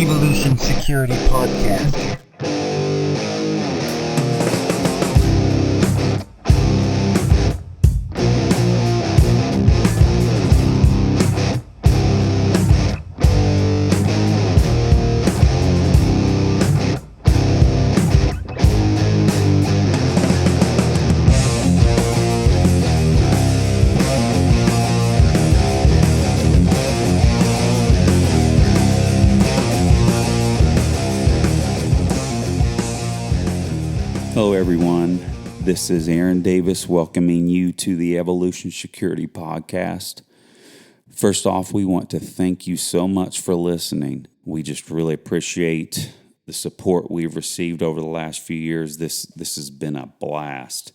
Evolution Security Podcast. Hello everyone, this is Aaron Davis welcoming you to the Evolution Security Podcast. First off, we want to thank you so much for listening. We just really appreciate the support we've received over the last few years. This has been a blast.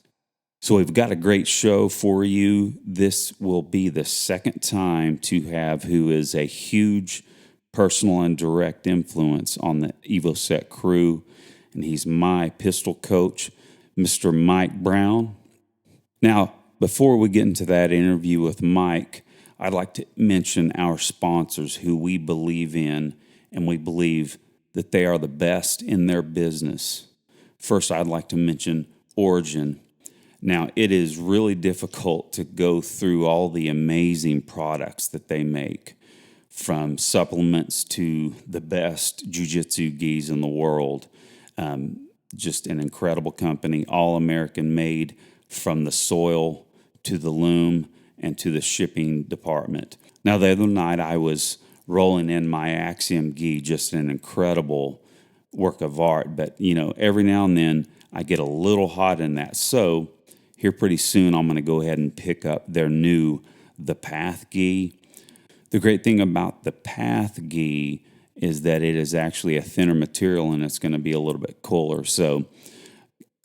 So we've got a great show for you. This will be the second time to have who is a huge personal and direct influence on the EvoSec crew, and he's my pistol coach, Mr. Mike Brown. Now, before we get into that interview with Mike, I'd like to mention our sponsors who we believe in, and we believe that they are the best in their business. First, I'd like to mention Origin. Now, it is really difficult to go through all the amazing products that they make, from supplements to the best jiu-jitsu gis in the world. Just an incredible company, all American made, from the soil to the loom and to the shipping department. Now, the other night I was rolling in my Axiom gi, just an incredible work of art. But, every now and then I get a little hot in that. So here pretty soon I'm going to go ahead and pick up their new The Path gi. The great thing about the Path gi is that it is actually a thinner material and it's going to be a little bit cooler. So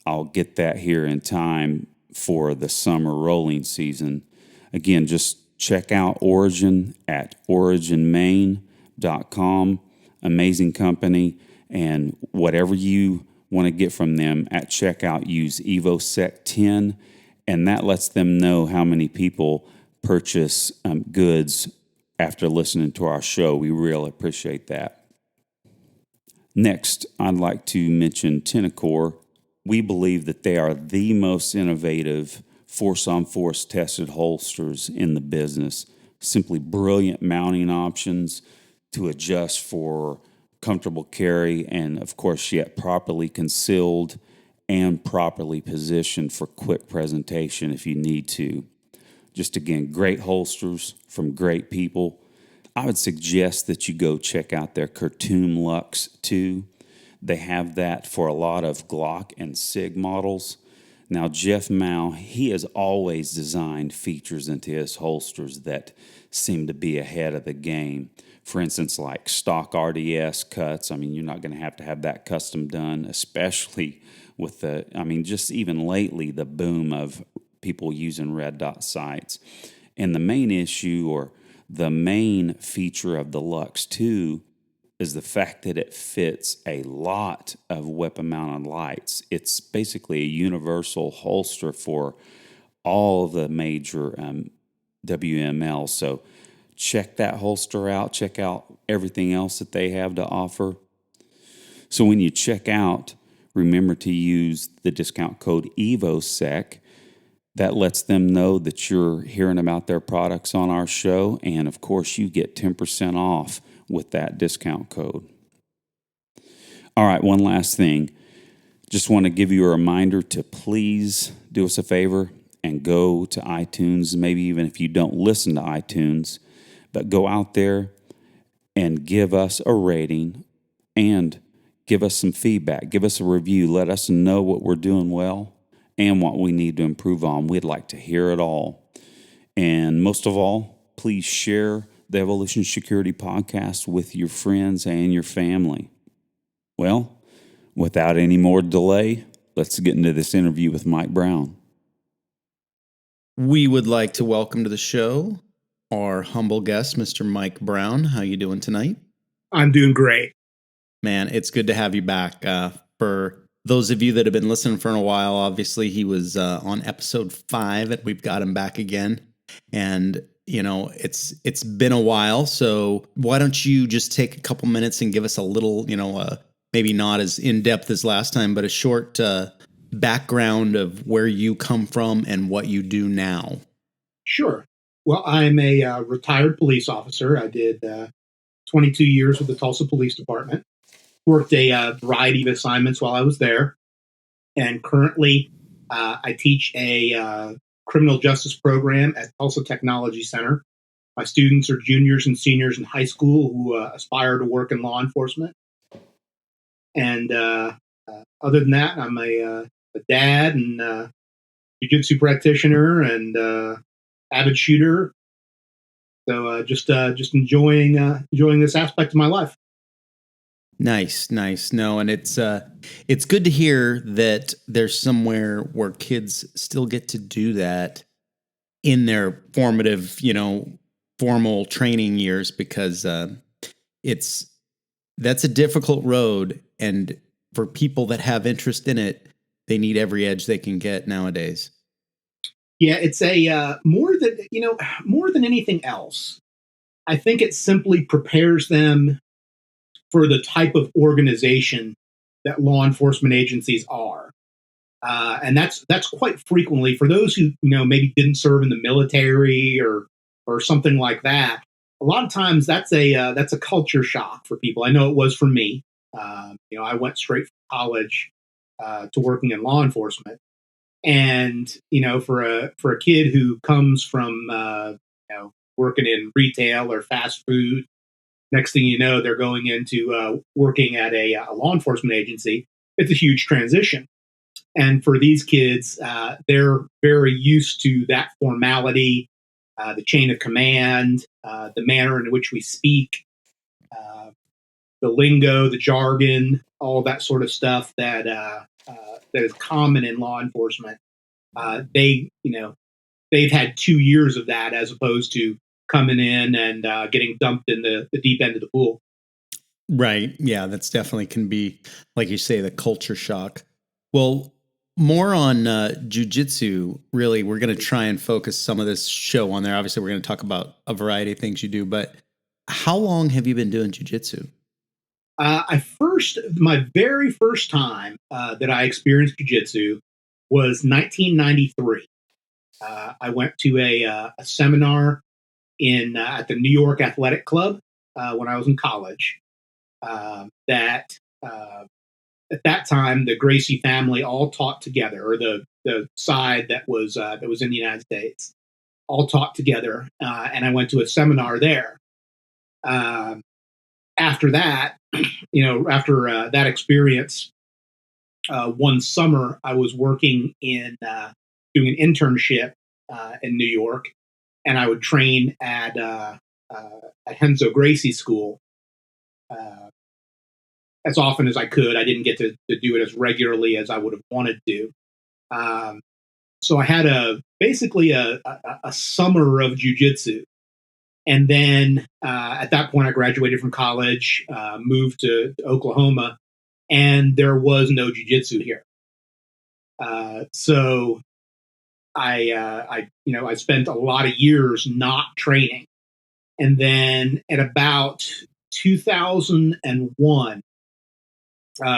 I'll get that here in time for the summer rolling season. Again, just check out Origin at originmaine.com. Amazing company. And whatever you want to get from them at checkout, use EvoSec10, and that lets them know how many people purchase goods after listening to our show. We really appreciate that. Next, I'd like to mention Tenacor. We believe that they are the most innovative force-on-force tested holsters in the business. Simply brilliant mounting options to adjust for comfortable carry, and of course yet properly concealed and properly positioned for quick presentation if you need to. Just again, great holsters from great people. I would suggest that you go check out their Khartoum Lux 2. They have that for a lot of Glock and SIG models. Now, Jeff Mao, he has always designed features into his holsters that seem to be ahead of the game. For instance, like stock RDS cuts. You're not going to have that custom done, especially with just even lately, the boom of people using red dot sights. And the main issue, or the main feature of the Lux 2, is the fact that it fits a lot of weapon-mounted lights. It's basically a universal holster for all of the major WMLs. So check that holster out. Check out everything else that they have to offer. So when you check out, remember to use the discount code EVOSEC. That lets them know that you're hearing about their products on our show. And of course, you get 10% off with that discount code. All right, one last thing. Just want to give you a reminder to please do us a favor and go to iTunes, maybe even if you don't listen to iTunes, but go out there and give us a rating and give us some feedback. Give us a review. Let us know what we're doing well and what we need to improve on. We'd like to hear it all. And most of all, please share the Evolution Security Podcast with your friends and your family. Well, without any more delay, let's get into this interview with Mike Brown. We would like to welcome to the show our humble guest, Mr. Mike Brown. How you doing tonight? I'm doing great. Man, it's good to have you back. For those of you that have been listening for a while, obviously he was on episode 5, and we've got him back again. And it's been a while. So why don't you just take a couple minutes and give us a little, maybe not as in depth as last time, but a short background of where you come from and what you do now. Sure. Well, I'm a retired police officer. I did 22 years with the Tulsa Police Department. Worked a variety of assignments while I was there. And currently, I teach a criminal justice program at Tulsa Technology Center. My students are juniors and seniors in high school who aspire to work in law enforcement. And other than that, I'm a dad and jiu-jitsu practitioner and avid shooter. So just enjoying this aspect of my life. Nice. No, and it's good to hear that there's somewhere where kids still get to do that in their formative, formal training years, because that's a difficult road, and for people that have interest in it, they need every edge they can get nowadays. Yeah, it's a more than anything else, I think it simply prepares them for the type of organization that law enforcement agencies are. And that's quite frequently, for those who maybe didn't serve in the military or something like that. A lot of times that's a culture shock for people. I know it was for me. I went straight from college to working in law enforcement, and for a kid who comes from working in retail or fast food, next thing you know, they're going into working at a law enforcement agency. It's a huge transition. And for these kids, they're very used to that formality, the chain of command, the manner in which we speak, the lingo, the jargon, all that sort of stuff that is common in law enforcement. They've had 2 years of that, as opposed to coming in and getting dumped in the deep end of the pool. Right. Yeah, that's definitely can be, like you say, the culture shock. Well, more on jiu-jitsu, really, we're going to try and focus some of this show on there. Obviously, we're going to talk about a variety of things you do, but how long have you been doing jiu-jitsu? My very first time that I experienced jiu-jitsu was 1993. I went to a seminar at the New York Athletic Club when I was in college. At that time, the Gracie family all taught together, or the side that was in the United States, all taught together, and I went to a seminar there. After that, after that experience, one summer I was working in doing an internship in New York, and I would train at Henzo Gracie School as often as I could. I didn't get to do it as regularly as I would have wanted to. So I had basically a summer of jiu-jitsu. And then at that point, I graduated from college, moved to Oklahoma, and there was no jiu-jitsu here. So I spent a lot of years not training. And then at about 2001,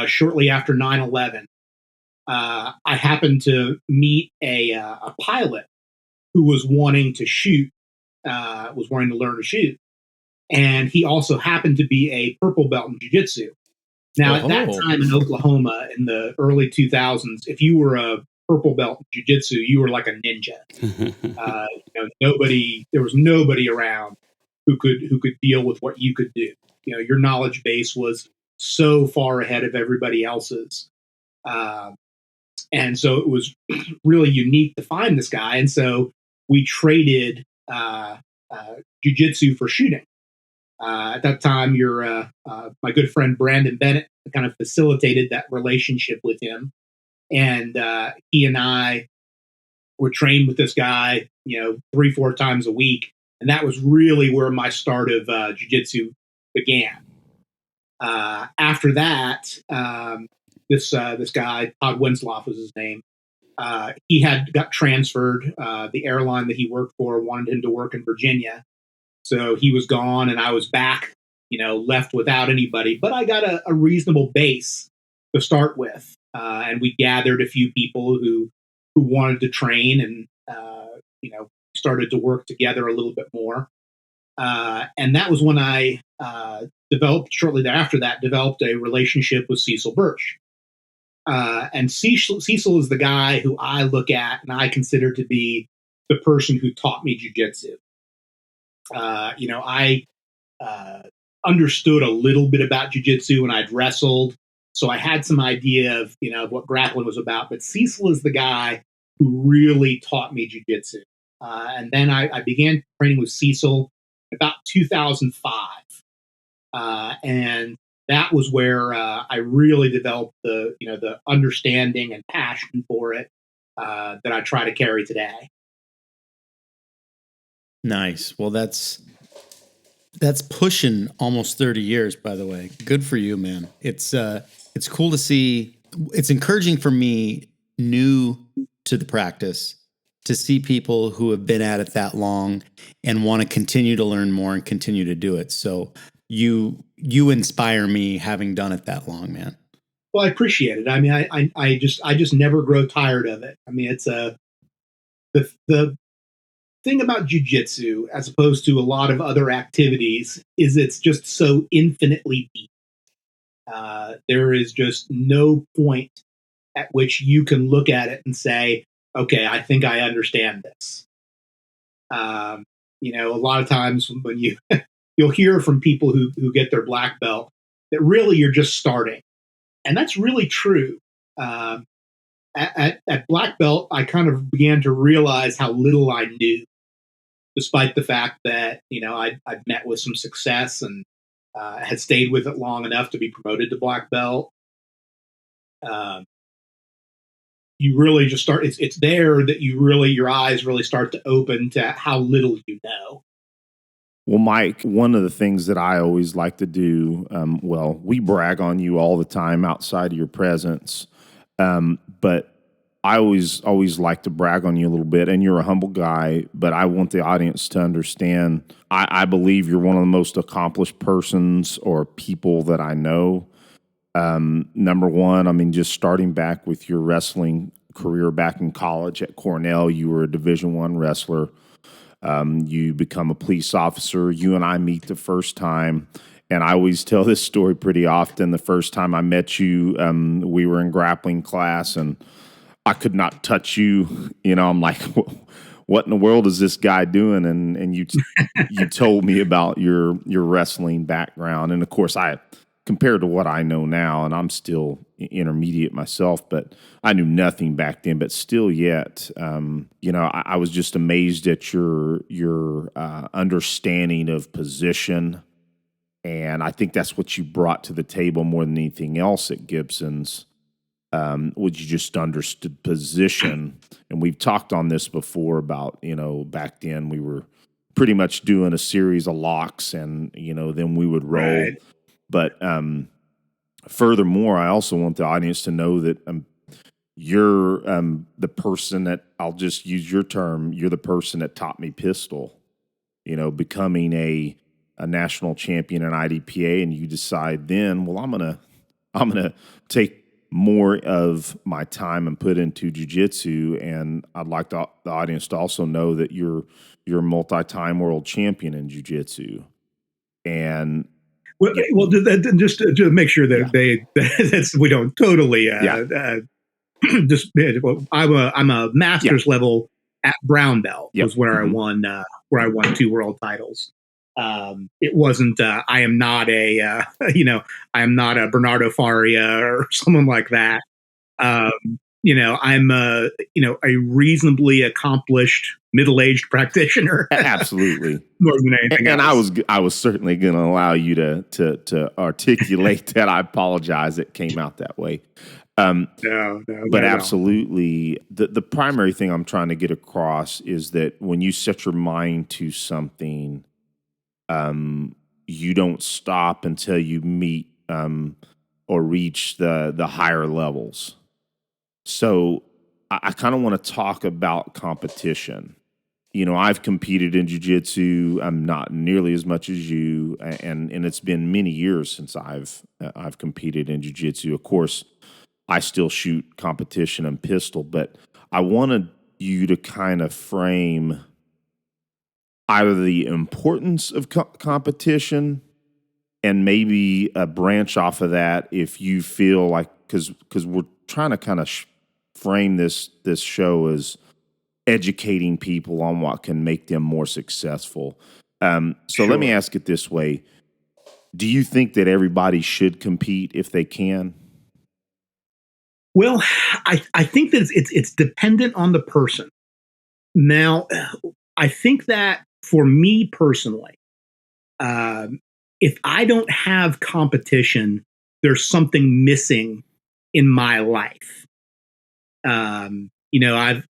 shortly after 9/11, I happened to meet a pilot who was wanting to shoot, was wanting to learn to shoot. And he also happened to be a purple belt in jiu-jitsu. Now, at that time in Oklahoma in the early 2000s, if you were a purple belt in jiu-jitsu, you were like a ninja. There was nobody around who could deal with what you could do. Your knowledge base was so far ahead of everybody else's. And so it was really unique to find this guy. And so we traded jiu-jitsu for shooting. At that time, my good friend Brandon Bennett kind of facilitated that relationship with him. And he and I would train with this guy, 3-4 times a week. And that was really where my start of jiu-jitsu began. After that, this guy, Todd Winsloff was his name, He had got transferred. The airline that he worked for wanted him to work in Virginia. So he was gone and I was back, left without anybody. But I got a reasonable base to start with. And we gathered a few people who wanted to train and, started to work together a little bit more. And that was when I shortly after that, developed a relationship with Cecil Birch. And Cecil is the guy who I look at and I consider to be the person who taught me jiu-jitsu. I understood a little bit about jiu-jitsu and I'd wrestled. So I had some idea of, what grappling was about. But Cecil is the guy who really taught me jiu-jitsu. And then I began training with Cecil about 2005. And that was where I really developed the understanding and passion for it that I try to carry today. Nice. Well, that's pushing almost 30 years, by the way. Good for you, man. It's cool to see. It's encouraging for me, new to the practice, to see people who have been at it that long and want to continue to learn more and continue to do it. So you inspire me, having done it that long, man. Well, I appreciate it. I mean, I just never grow tired of it. I mean, it's the thing about jiu-jitsu, as opposed to a lot of other activities, is it's just so infinitely deep. There is just no point at which you can look at it and say, okay, I think I understand this. A lot of times when you'll hear from people who get their black belt that really you're just starting. And that's really true. At black belt, I kind of began to realize how little I knew, despite the fact that, I'd met with some success and had stayed with it long enough to be promoted to black belt. You really just start, it's there that your eyes really start to open to how little you know. Well, Mike, one of the things that I always like to do, we brag on you all the time outside of your presence, but I always like to brag on you a little bit, and you're a humble guy, but I want the audience to understand, I believe you're one of the most accomplished persons or people that I know. Number one, I mean, just starting back with your wrestling career back in college at Cornell, you were a Division I wrestler. You become a police officer. You and I meet the first time, and I always tell this story pretty often. The first time I met you, we were in grappling class, and I could not touch you. I'm like, what in the world is this guy doing? And you told me about your wrestling background, and of course, compared to what I know now, and I'm still intermediate myself, but I knew nothing back then. But still, yet, I was just amazed at your understanding of position, and I think that's what you brought to the table more than anything else at Gibson's. Would you just understood position? And we've talked on this before about back then we were pretty much doing a series of locks, and then we would roll. Right. But furthermore, I also want the audience to know that you're the person that, I'll just use your term, you're the person that taught me pistol, becoming a national champion in IDPA, and you decide then, well, I'm gonna take more of my time and put into jiu-jitsu, and I'd like the audience to also know that you're a multi-time world champion in jiu-jitsu. And well, just to make sure that we don't totally just. I'm a master's level at brown belt was where I won 2 world titles. It wasn't. I am not a I am not a Bernardo Faria or someone like that. I'm a reasonably accomplished middle-aged practitioner. Absolutely. More than anything else. And I was certainly going to allow you to articulate that. I apologize it came out that way. No, but absolutely, the primary thing I'm trying to get across is that when you set your mind to something, you don't stop until you meet or reach the higher levels. So I kind of want to talk about competition. You know, I've competed in jiu-jitsu. I'm not nearly as much as you, and it's been many years since I've competed in jiu-jitsu. Of course, I still shoot competition and pistol, but I wanted you to kind of frame either the importance of competition and maybe a branch off of that if you feel like, because we're trying to kind of frame this show as educating people on what can make them more successful. So let me ask it this way. Do you think that everybody should compete if they can? Well, I think that it's dependent on the person. Now, I think that for me personally, if I don't have competition, there's something missing in my life. You know,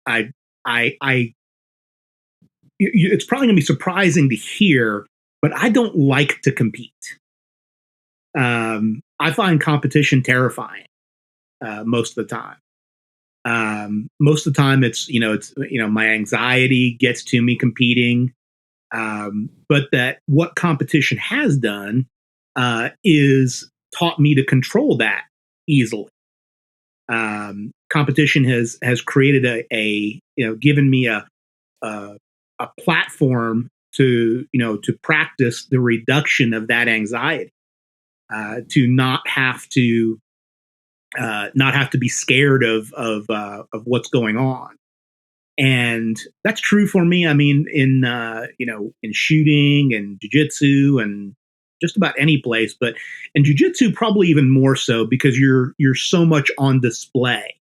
it's probably going to be surprising to hear, but I don't like to compete. I find competition terrifying most of the time. Most of the time, it's my anxiety gets to me competing. But that what competition has done is taught me to control that easily. Competition has created given me a platform to practice the reduction of that anxiety, to not have to be scared of what's going on. And that's true for me. I mean, in shooting and jiu-jitsu and just about any place, but in jiu-jitsu probably even more so because you're so much on display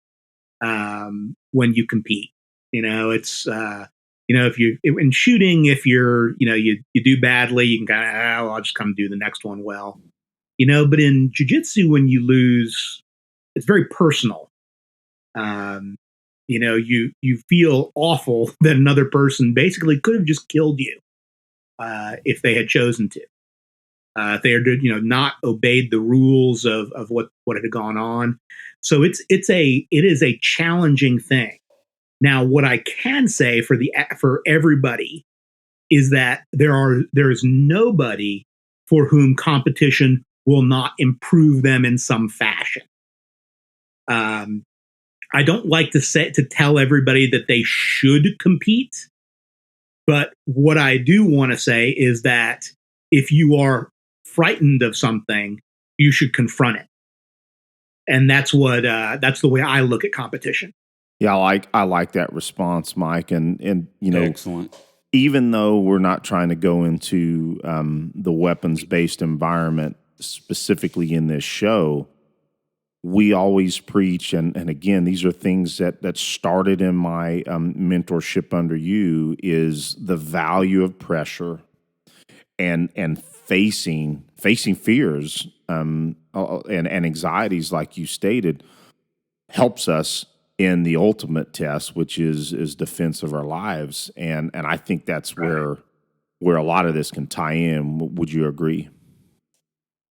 when you compete. You know, it's if you in shooting, if you're you do badly, you can kind of I'll just come do the next one well. But in jiu-jitsu, when you lose, it's very personal. You feel awful that another person basically could have just killed you if they had chosen to. If they had not obeyed the rules of what had gone on. So it is a challenging thing. Now, what I can say for everybody is that there is nobody for whom competition will not improve them in some fashion. I don't like to tell everybody that they should compete, but what I do want to say is that if you are frightened of something, you should confront it, and that's the way I look at competition. Yeah, I like that response, Mike, and Excellent. Even though we're not trying to go into the weapons-based environment specifically in this show, we always preach, and again, these are things that started in my mentorship under you, is the value of pressure and facing fears and anxieties, like you stated, helps us in the ultimate test, which is defense of our lives, and I think that's where a lot of this can tie in. Would you agree?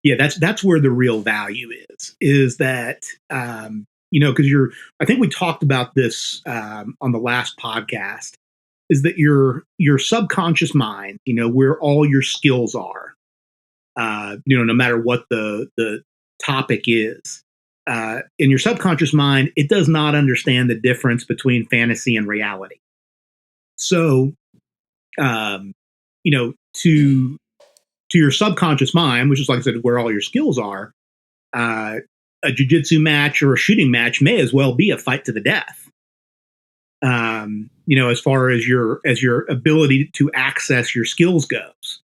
Yeah, that's where the real value is that, because I think we talked about this on the last podcast, is that your subconscious mind, where all your skills are, no matter what the topic is, in your subconscious mind, it does not understand the difference between fantasy and reality. So, to your subconscious mind, which is, like I said, where all your skills are, a jiu-jitsu match or a shooting match may as well be a fight to the death. As far as your ability to access your skills goes.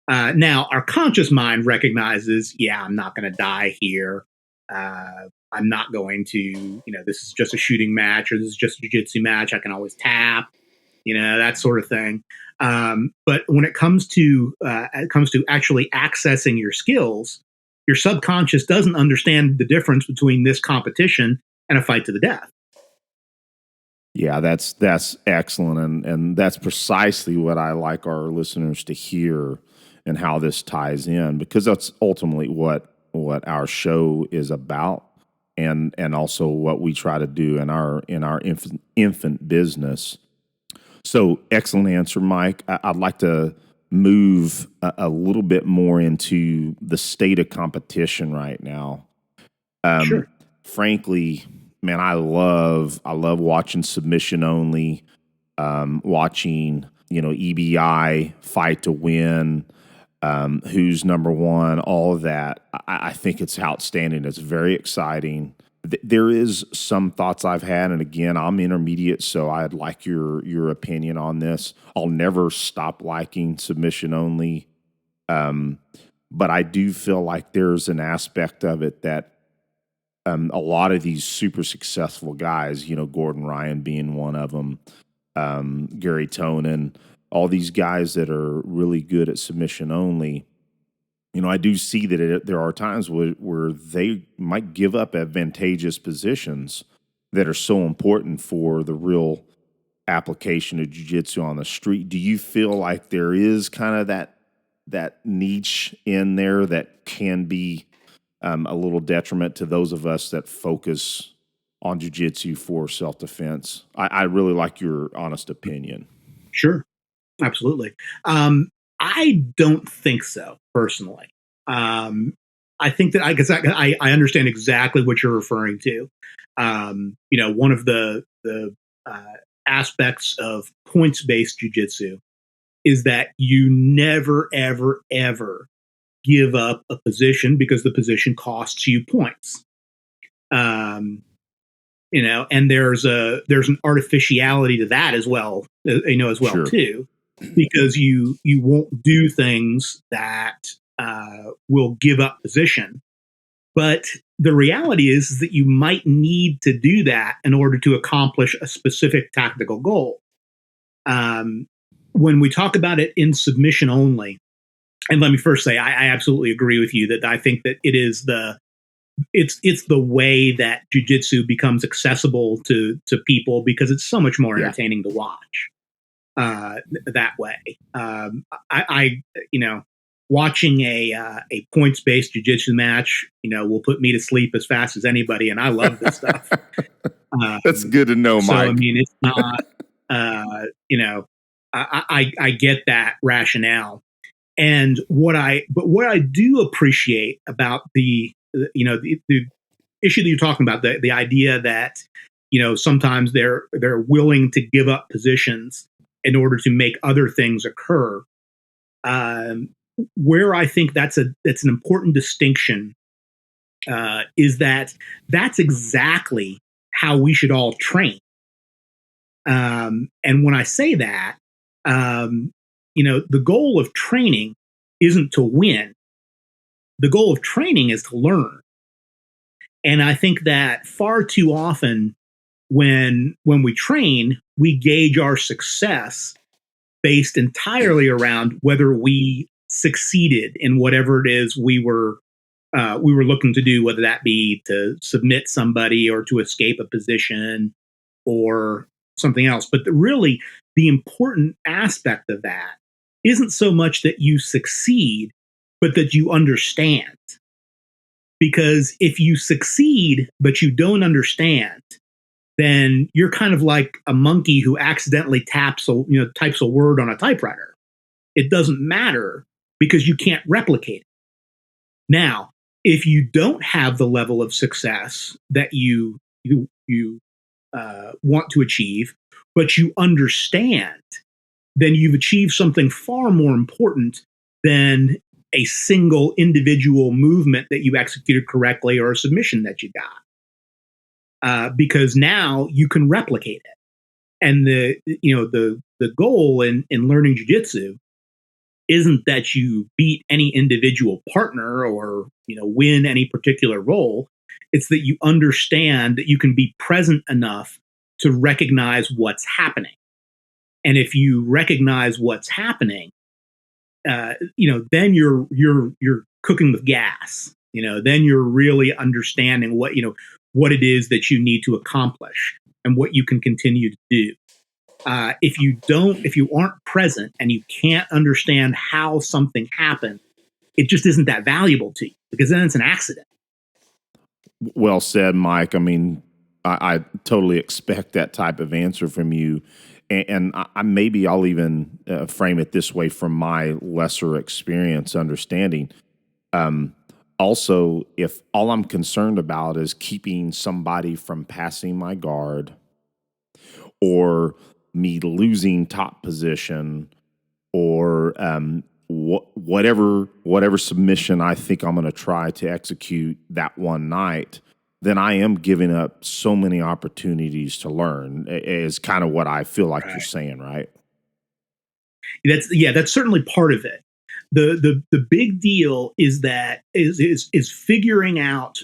Now, our conscious mind recognizes, I'm not going to die here. I'm not going to, this is just a shooting match, or this is just a jiu-jitsu match. I can always tap, that sort of thing. But when it comes to actually accessing your skills, your subconscious doesn't understand the difference between this competition and a fight to the death. Yeah, that's excellent, and that's precisely what I like our listeners to hear, and how this ties in, because that's ultimately what our show is about. and also what we try to do in our infant business. So excellent answer, Mike. I'd like to move a little bit more into the state of competition right now. Sure. Frankly, man, I love watching submission only, watching, EBI fight to win, who's number one, all of that. I think it's outstanding. It's very exciting. There is some thoughts I've had, and again, I'm intermediate, so I'd like your opinion on this. I'll never stop liking submission only, but I do feel like there's an aspect of it that a lot of these super successful guys, Gordon Ryan being one of them, Gary Tonin, all these guys that are really good at submission only. I do see that there are times where they might give up advantageous positions that are so important for the real application of jiu-jitsu on the street. Do you feel like there is kind of that niche in there that can be a little detriment to those of us that focus on jiu-jitsu for self-defense? I really like your honest opinion. Sure. Absolutely. I don't think so, personally. I think that I understand exactly what you're referring to. One of the aspects of points-based jiu-jitsu is that you never, ever, ever give up a position because the position costs you points. And there's an artificiality to that as well, Sure. too, because you won't do things that will give up position. But the reality is that you might need to do that in order to accomplish a specific tactical goal. When we talk about it in submission only, and let me first say, I absolutely agree with you that I think that it is it's the way that jiu-jitsu becomes accessible to people, because it's so much more entertaining to watch that way. Watching a points-based jiu-jitsu match, will put me to sleep as fast as anybody, and I love this stuff. That's good to know, Mike. So, I mean, it's not, I get that rationale. And what I do appreciate about the issue that you're talking about, the idea that, sometimes they're willing to give up positions in order to make other things occur. Where I think that's an important distinction is that that's exactly how we should all train. And when I say that, the goal of training isn't to win. The goal of training is to learn. And I think that far too often when we train, we gauge our success based entirely around whether we succeeded in whatever it is we were looking to do, whether that be to submit somebody or to escape a position or something else. But really, the important aspect of that isn't so much that you succeed, but that you understand. Because if you succeed, but you don't understand, then you're kind of like a monkey who accidentally types a word on a typewriter. It doesn't matter because you can't replicate it. Now, if you don't have the level of success that you want to achieve, but you understand, then you've achieved something far more important than a single individual movement that you executed correctly or a submission that you got. Because now you can replicate it. And the goal in learning jiu-jitsu isn't that you beat any individual partner or win any particular role. It's that you understand that you can be present enough to recognize what's happening. And if you recognize what's happening, then you're cooking with gas. Then you're really understanding what it is that you need to accomplish and what you can continue to do. If you aren't present and you can't understand how something happened, it just isn't that valuable to you, because then it's an accident. Well said, Mike. I mean, I totally expect that type of answer from you. And maybe I'll even frame it this way from my lesser experience understanding. Also, if all I'm concerned about is keeping somebody from passing my guard or me losing top position or whatever submission I think I'm going to try to execute that one night, then I am giving up so many opportunities to learn. Is kind of what I feel like you're saying, right? That's certainly part of it. The big deal is that is figuring out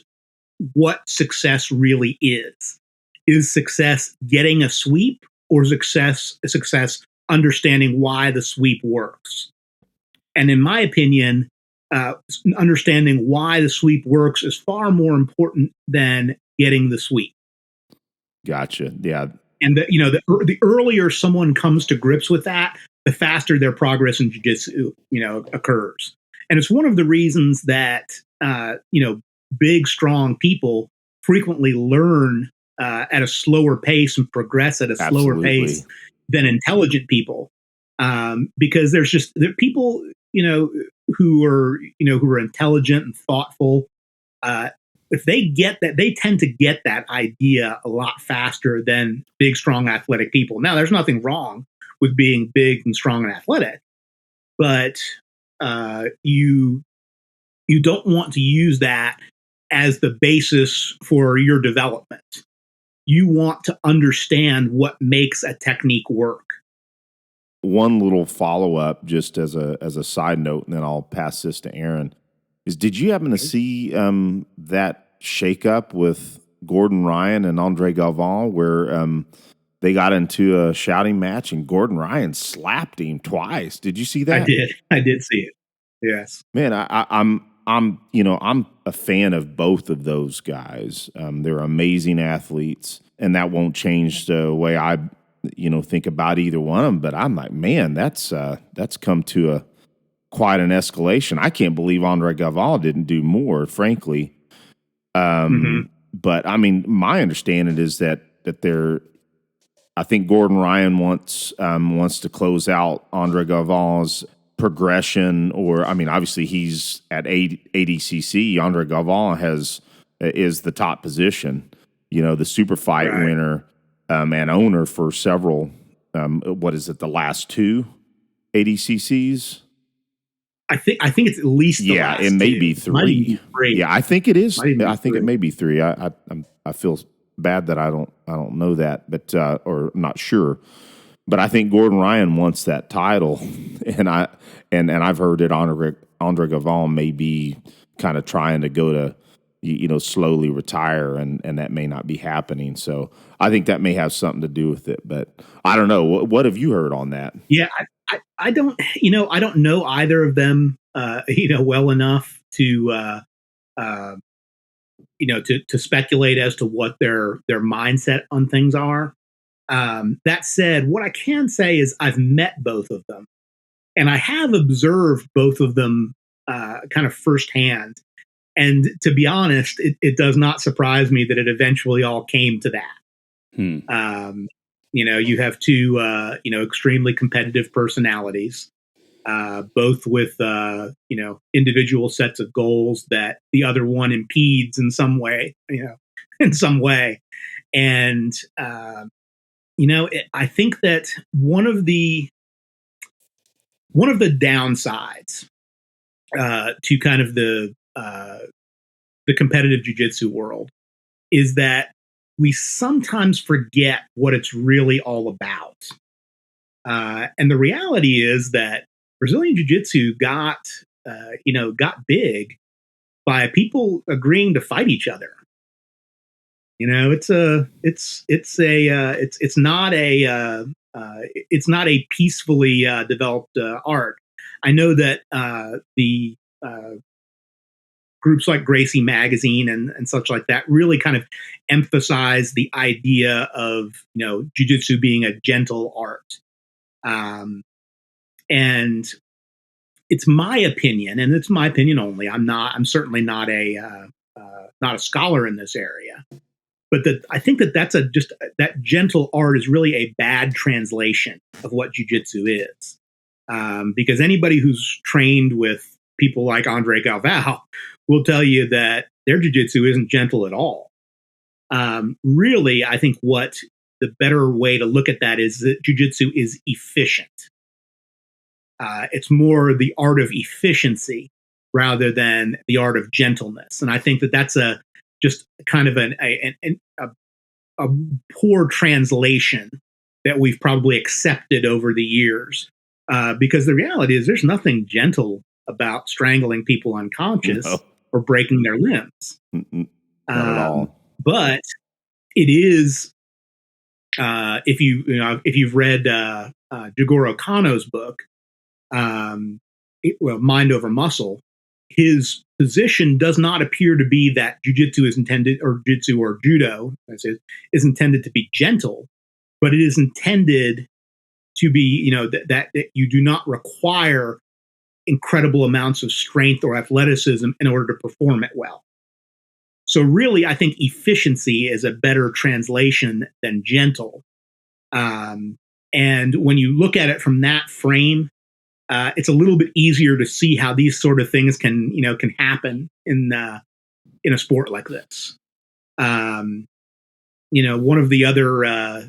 what success really is. Is success getting a sweep, or success understanding why the sweep works? And in my opinion, understanding why the sweep works is far more important than getting the sweep. Gotcha. Yeah. And the earlier someone comes to grips with that, the faster their progress in jiu-jitsu, occurs. And it's one of the reasons that big, strong people frequently learn at a slower pace and progress at a slower pace than intelligent people, because there are people who are intelligent and thoughtful. If they get that, they tend to get that idea a lot faster than big, strong, athletic people. Now, there's nothing wrong with being big and strong and athletic, but you don't want to use that as the basis for your development. You want to understand what makes a technique work. One little follow up, just as a side note, and then I'll pass this to Aaron. Did you happen to see that shakeup with Gordon Ryan and Andre Galvin, where they got into a shouting match and Gordon Ryan slapped him twice? Did you see that? I did see it. Yes, man. I'm a fan of both of those guys. They're amazing athletes, and that won't change the way I think about either one of them. But I'm like, man, that's come to quite an escalation. I can't believe Andre Galvin didn't do more, frankly. But I mean, my understanding is that I think Gordon Ryan wants to close out Andre Galvin's progression, or I mean, obviously he's at ADCC. Andre Galvin is the top position, the super fight winner and owner for several. What is it? The last two ADCCs. I think it's at least it may be three. Yeah, I think it is. I think it may be three. I feel bad that I don't know that, but or not sure. But I think Gordon Ryan wants that title, and I've heard that Andre Galvin may be kind of trying to go to slowly retire, and that may not be happening. So I think that may have something to do with it. But I don't know. What have you heard on that? Yeah, I don't know either of them well enough to to speculate as to what their mindset on things are. That said, what I can say is I've met both of them, and I have observed both of them kind of firsthand. And to be honest, it does not surprise me that it eventually all came to that. You have two extremely competitive personalities, both with individual sets of goals that the other one impedes in some way, and I think that one of the downsides to kind of the competitive jiu-jitsu world is that we sometimes forget what it's really all about. And the reality is that Brazilian Jiu-Jitsu got big by people agreeing to fight each other. It's not a peacefully developed art. I know that the groups like Gracie Magazine and such like that really kind of emphasize the idea of jiu-jitsu being a gentle art. And it's my opinion, and it's my opinion only. I'm certainly not a not a scholar in this area, but I think that's that gentle art is really a bad translation of what jiu-jitsu is, because anybody who's trained with people like Andre Galvao will tell you that their jiu-jitsu isn't gentle at all. Really, I think what the better way to look at that is that jiu-jitsu is efficient. It's more the art of efficiency rather than the art of gentleness. And I think that that's just kind of a poor translation that we've probably accepted over the years. Because the reality is there's nothing gentle about strangling people unconscious or breaking their limbs. Not at all. But it is, if you've read Jigoro Kano's book, Mind Over Muscle, his position does not appear to be that jiu-jitsu is intended, or jiu-jitsu or judo, is intended to be gentle, but it is intended to be, that you do not require incredible amounts of strength or athleticism in order to perform it well. So really, I think efficiency is a better translation than gentle. And when you look at it from that frame, it's a little bit easier to see how these sort of things can happen in a sport like this. One of the other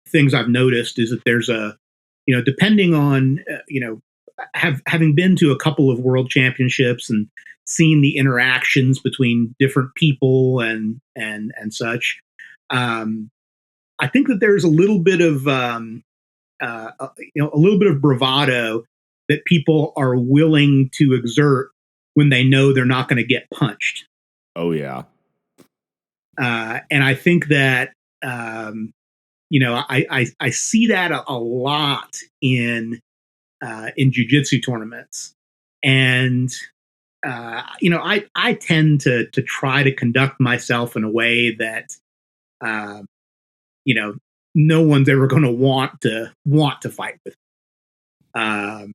things I've noticed is that there's depending on, having been to a couple of world championships and seen the interactions between different people and such, I think that there's a little bit of bravado that people are willing to exert when they know they're not going to get punched. Oh yeah. And I think that I see that a lot in jiu-jitsu tournaments, and I tend to try to conduct myself in a way that no one's ever going to want to fight with. I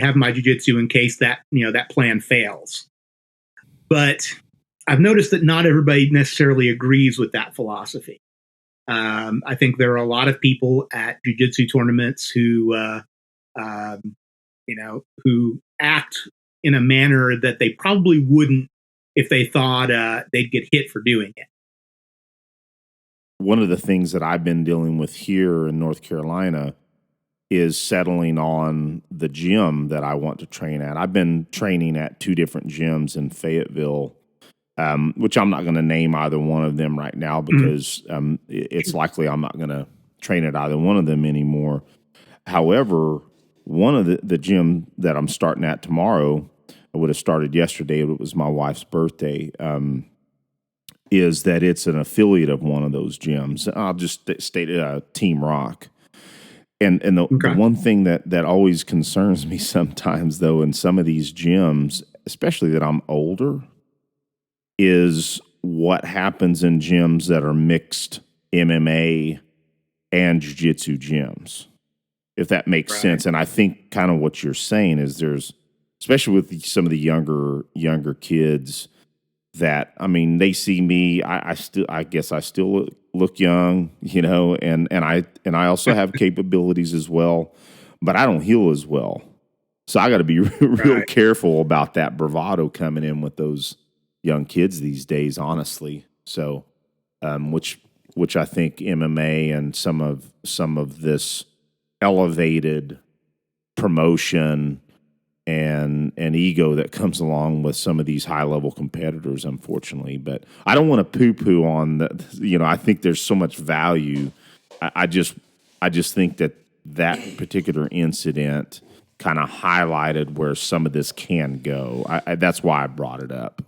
have my jiu-jitsu in case that that plan fails, but I've noticed that not everybody necessarily agrees with that philosophy. I think there are a lot of people at jiu-jitsu tournaments who act in a manner that they probably wouldn't if they thought they'd get hit for doing it. One of the things that I've been dealing with here in North Carolina is settling on the gym that I want to train at. I've been training at two different gyms in Fayetteville, which I'm not going to name either one of them right now because it's likely I'm not going to train at either one of them anymore. However, one of the gym that I'm starting at tomorrow, I would have started yesterday, but it was my wife's birthday, is that it's an affiliate of one of those gyms. I'll just state Team Rock. And the one thing that always concerns me sometimes, though, in some of these gyms, especially that I'm older, is what happens in gyms that are mixed MMA and jiu-jitsu gyms, if that makes sense. And I think kind of what you're saying is there's, especially with some of the younger kids, that, I mean, they see me, I guess I still look young, and I also have capabilities as well, but I don't heal as well. So I got to be real careful about that bravado coming in with those young kids these days, honestly. So, which I think MMA and some of this elevated promotion and ego that comes along with some of these high level competitors, unfortunately. But I don't want to poo poo on that. I think there's so much value. I just think that particular incident kind of highlighted where some of this can go. That's why I brought it up.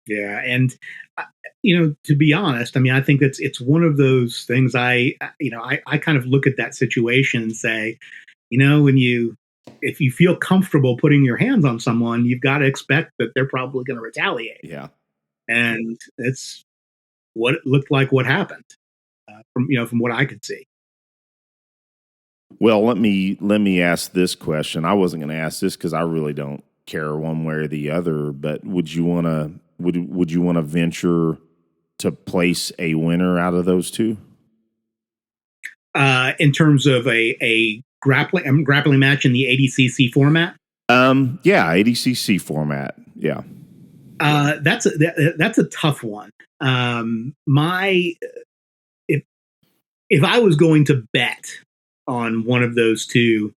Yeah. And, to be honest, I mean, I think it's one of those things I kind of look at that situation and say, if you feel comfortable putting your hands on someone, you've got to expect that they're probably going to retaliate. Yeah. And it's what it looked like what happened from what I could see. Well, let me ask this question. I wasn't going to ask this because I really don't care one way or the other. But would you want to venture to place a winner out of those two? In terms of a grappling match in the ADCC format? Yeah, ADCC format. Yeah. That's a tough one. If I was going to bet on one of those two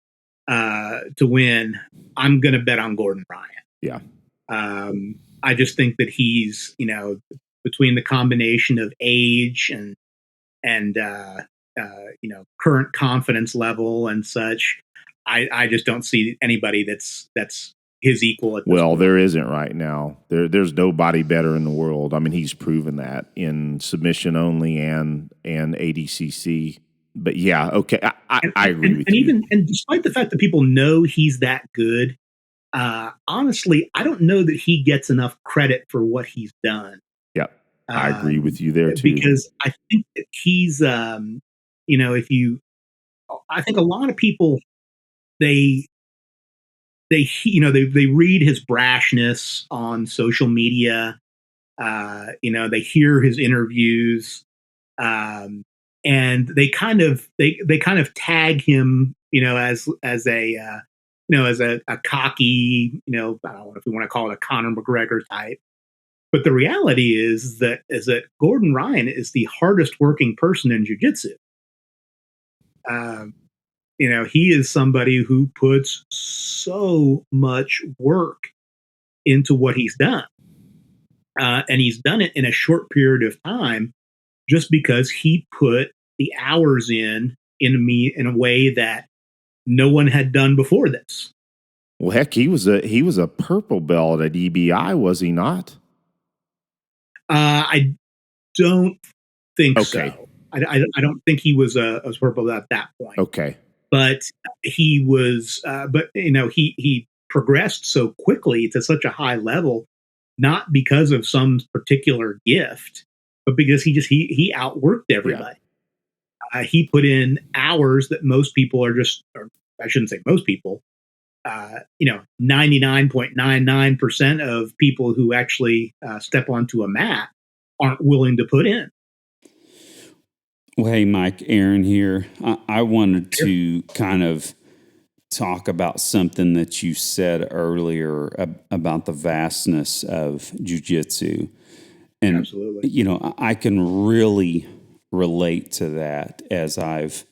to win, I'm going to bet on Gordon Ryan. Yeah. I just think that he's, between the combination of age and current confidence level and such, I just don't see anybody that's his equal at this point. There isn't right now. There's nobody better in the world. I mean, he's proven that in submission only and ADCC. But yeah, okay, I agree with you. And despite the fact that people know he's that good, honestly, I don't know that he gets enough credit for what he's done. Yeah, I agree with you there too. Because I think that he's, I think a lot of people, they read his brashness on social media. They hear his interviews, and they kind of tag him, as a cocky, I don't know if we want to call it a Conor McGregor type. But the reality is that Gordon Ryan is the hardest working person in jiu-jitsu. He is somebody who puts so much work into what he's done. And he's done it in a short period of time just because he put the hours in a way that no one had done before this. Well, heck, he was a purple belt at EBI, was he not? I don't think so. I don't think he was a purple at that point. Okay. But he was, he progressed so quickly to such a high level, not because of some particular gift, but because he outworked everybody. Yeah. He put in hours that most people or I shouldn't say most people, 99.99% of people who actually step onto a mat aren't willing to put in. Well, hey, Mike, Aaron here. I wanted to kind of talk about something that you said earlier about the vastness of jiu-jitsu. And, absolutely. I can really relate to that as I've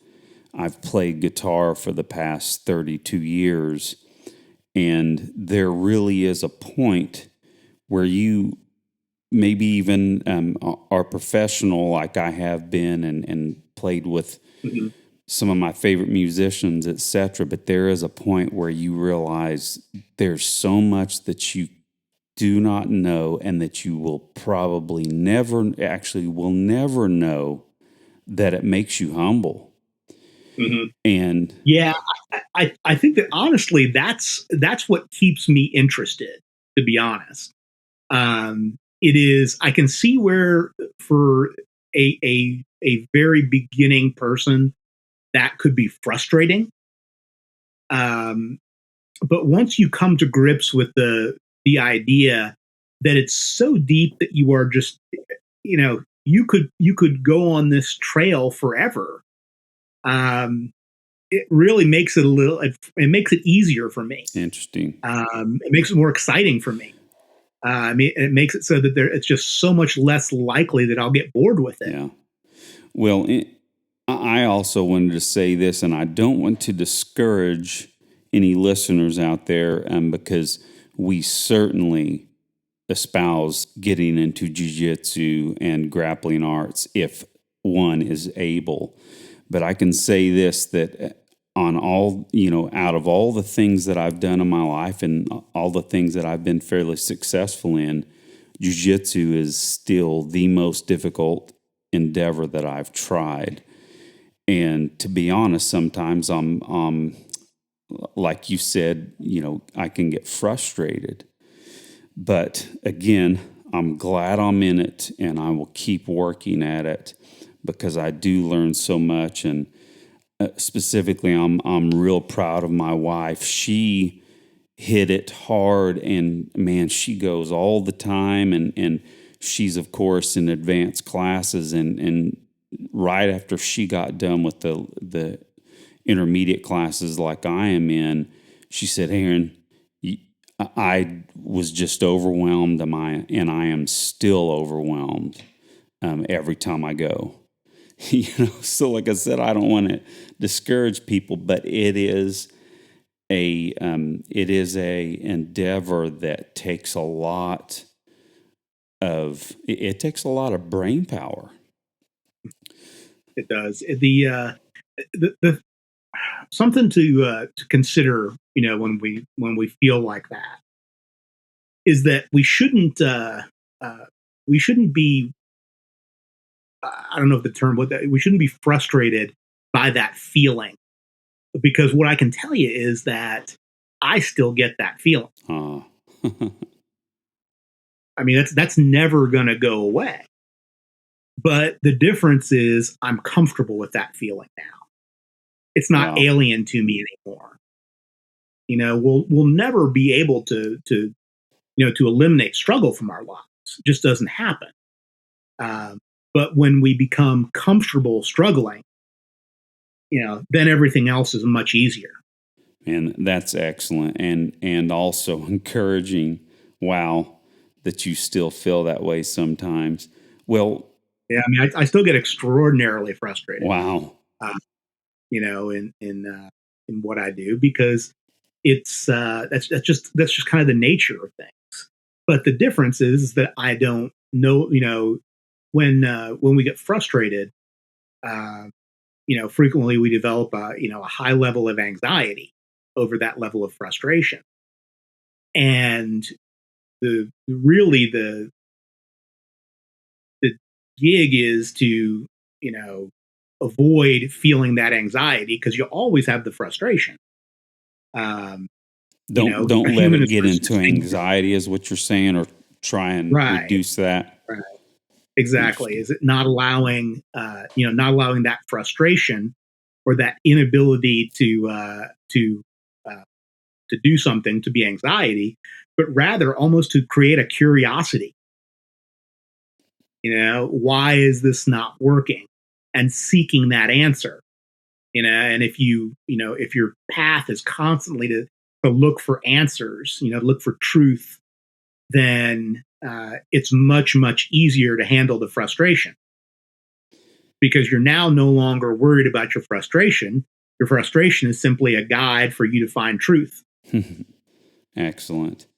played guitar for the past 32 years. And there really is a point where you maybe even are professional like I have been and played with some of my favorite musicians, etc. But there is a point where you realize there's so much that you do not know and that you will probably never know that it makes you humble. Mm-hmm. And yeah, I think that honestly, that's what keeps me interested, to be honest. It is, I can see where for a very beginning person that could be frustrating. But once you come to grips with the idea that it's so deep that you are just, you could go on this trail forever. It really makes it it makes it easier for me. Interesting. It makes it more exciting for me. It makes it so that it's just so much less likely that I'll get bored with it. Yeah. Well, I also wanted to say this, and I don't want to discourage any listeners out there because we certainly espouse getting into jiu-jitsu and grappling arts if one is able. But I can say this, that on all, out of all the things that I've done in my life and all the things that I've been fairly successful in, jiu-jitsu is still the most difficult endeavor that I've tried. And to be honest, sometimes I'm like you said, I can get frustrated. But again, I'm glad I'm in it, and I will keep working at it because I do learn so much. And specifically, I'm real proud of my wife. She hit it hard, and man, she goes all the time, and she's of course in advanced classes, and right after she got done with the intermediate classes like I am in, she said, Aaron, I was just overwhelmed, and I am still overwhelmed every time I go. So like I said, I don't want to discourage people, but it is a endeavor that takes a lot of brain power. It does. The something to consider, when we feel like that, is that we shouldn't be, I don't know if the term, we shouldn't be frustrated by that feeling, because what I can tell you is that I still get that feeling. I mean, that's never going to go away. But the difference is I'm comfortable with that feeling now. It's not alien to me anymore. We'll never be able to eliminate struggle from our lives. It just doesn't happen. But when we become comfortable struggling, then everything else is much easier. And that's excellent, and also encouraging. Wow, that you still feel that way sometimes. Well, yeah, I mean, I still get extraordinarily frustrated. Wow. In what I do, because it's that's just kind of the nature of things. But the difference is that I don't know, when we get frustrated, frequently we develop a high level of anxiety over that level of frustration. And the gig is to, avoid feeling that anxiety, because you'll always have the frustration. Don't let it get into anxiety, is what you're saying, or try and reduce that. Right. Exactly. Is it not allowing that frustration or that inability to do something to be anxiety, but rather almost to create a curiosity. Why is this not working? And seeking that answer. And if if your path is constantly to look for answers, look for truth, then it's much, much easier to handle the frustration, because you're now no longer worried about your frustration. Your frustration is simply a guide for you to find truth. Excellent.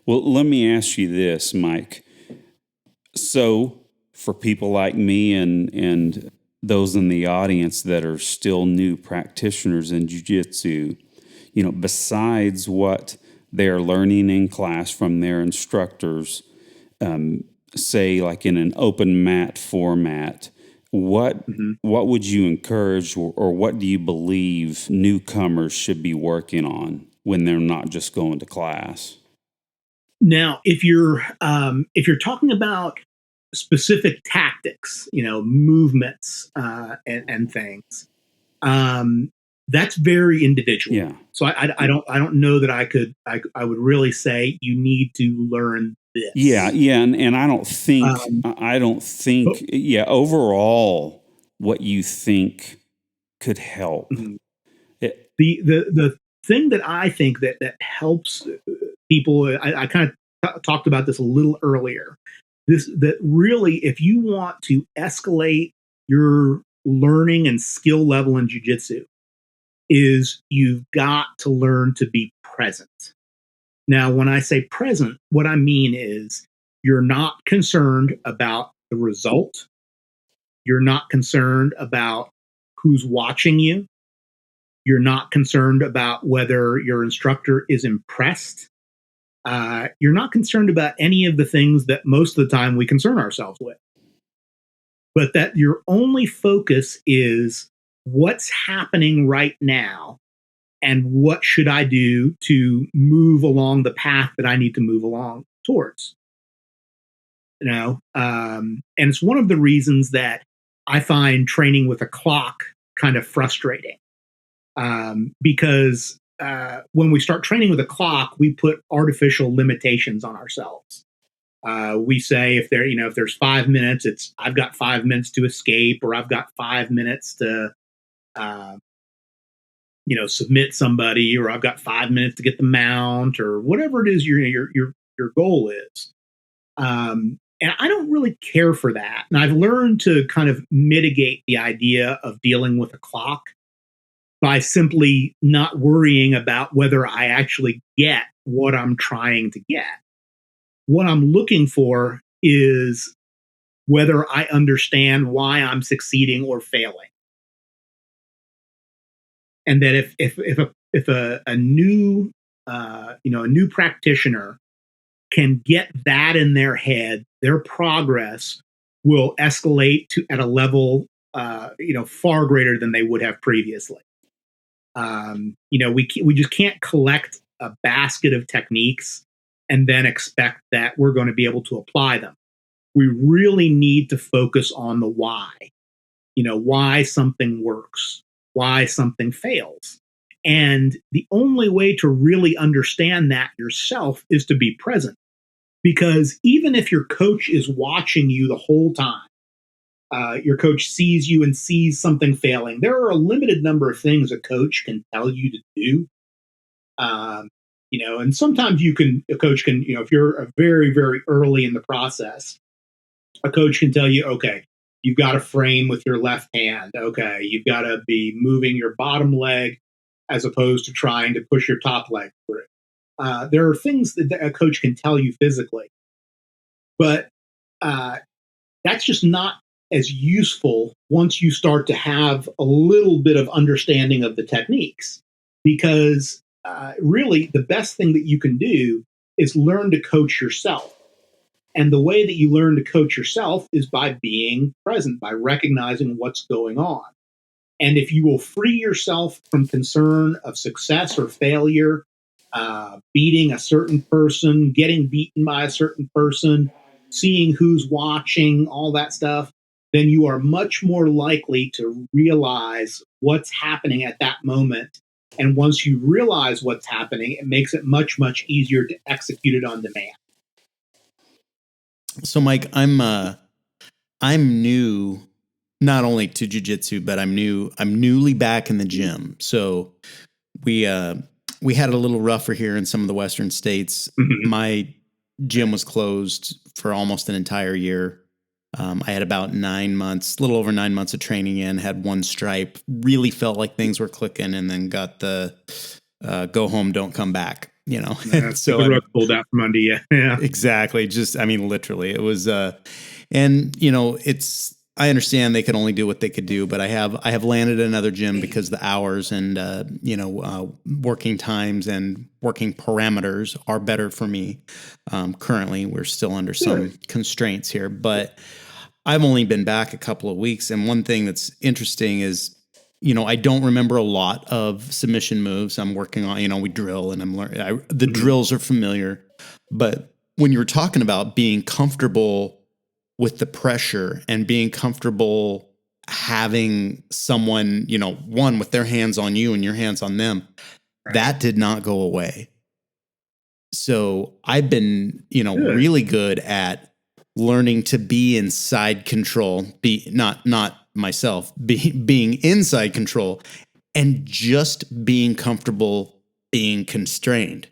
Well, let me ask you this, Mike. So for people like me and those in the audience that are still new practitioners in jiu-jitsu, besides what they're learning in class from their instructors, say like in an open mat format, what would you encourage, or what do you believe newcomers should be working on when they're not just going to class? Now, if you're talking about specific tactics, movements, and things, that's very individual. Yeah. So I don't know that I would really say you need to learn this. Yeah, and I don't think overall what you think could help. The thing that I think that helps people, I kind of talked about this a little earlier. That really, if you want to escalate your learning and skill level in jiu-jitsu, is you've got to learn to be present. Now, when I say present, what I mean is you're not concerned about the result. You're not concerned about who's watching you. You're not concerned about whether your instructor is impressed. You're not concerned about any of the things that most of the time we concern ourselves with. But that your only focus is what's happening right now and what should I do to move along the path that I need to move along towards. And it's one of the reasons that I find training with a clock kind of frustrating, because when we start training with a clock, we put artificial limitations on ourselves. We say if there's 5 minutes, I've got 5 minutes to escape, or I've got 5 minutes to submit somebody, or I've got 5 minutes to get the mount, or whatever it is your goal is. And I don't really care for that. And I've learned to kind of mitigate the idea of dealing with a clock by simply not worrying about whether I actually get what I'm trying to get. What I'm looking for is whether I understand why I'm succeeding or failing. And that if a new practitioner can get that in their head, their progress will escalate at a level far greater than they would have previously. We just can't collect a basket of techniques and then expect that we're going to be able to apply them. We really need to focus on the why. Why something works, why something fails. And the only way to really understand that yourself is to be present. Because even if your coach is watching you the whole time, your coach sees you and sees something failing, there are a limited number of things a coach can tell you to do. And sometimes a coach can, if you're very, very early in the process, a coach can tell you, okay, you've got to frame with your left hand. Okay, you've got to be moving your bottom leg as opposed to trying to push your top leg through. There are things that a coach can tell you physically, but that's just not as useful once you start to have a little bit of understanding of the techniques. Because really, the best thing that you can do is learn to coach yourself. And the way that you learn to coach yourself is by being present, by recognizing what's going on. And if you will free yourself from concern of success or failure, beating a certain person, getting beaten by a certain person, seeing who's watching, all that stuff, then you are much more likely to realize what's happening at that moment. And once you realize what's happening, it makes it much, much easier to execute it on demand. So, Mike, I'm new, not only to jiu-jitsu, but I'm newly back in the gym. So we had a little rougher here in some of the Western states. Mm-hmm. My gym was closed for almost an entire year. I had about 9 months, a little over 9 months of training in, had one stripe, really felt like things were clicking, and then got the go home, don't come back, So the rug pulled out from under you. Yeah. Exactly. Literally it was, I understand they could only do what they could do, but I have landed another gym because the hours and, working times and working parameters are better for me. Currently we're still under some constraints here, but I've only been back a couple of weeks. And one thing that's interesting is, I don't remember a lot of submission moves. I'm working on, we drill and I'm learning. The drills are familiar, but when you were talking about being comfortable with the pressure and being comfortable having someone, one with their hands on you and your hands on them, that did not go away. So I've been, really good at learning to be inside control, not myself, being inside control, and just being comfortable being constrained,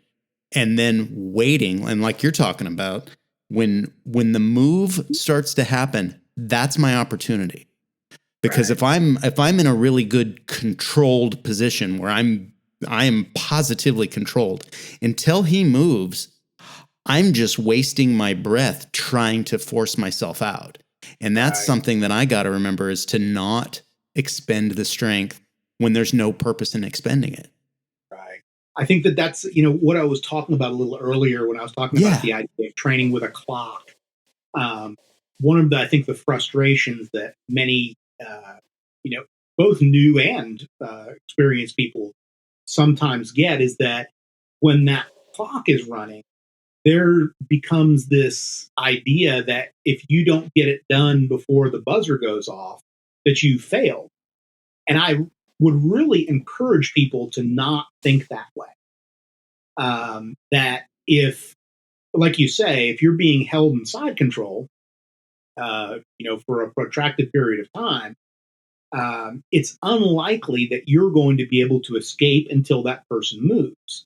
and then waiting. And like you're talking about, when the move starts to happen, that's my opportunity. Because if I'm in a really good controlled position where I am positively controlled, until he moves, I'm just wasting my breath trying to force myself out. And that's something that I got to remember, is to not expend the strength when there's no purpose in expending it. Right. I think that's, what I was talking about a little earlier when I was talking about the idea of training with a clock. One of the frustrations that many, both new and experienced people sometimes get is that when that clock is running, there becomes this idea that if you don't get it done before the buzzer goes off, that you failed. And would really encourage people to not think that way. That if, like you say, if you're being held in side control, for a protracted period of time, it's unlikely that you're going to be able to escape until that person moves.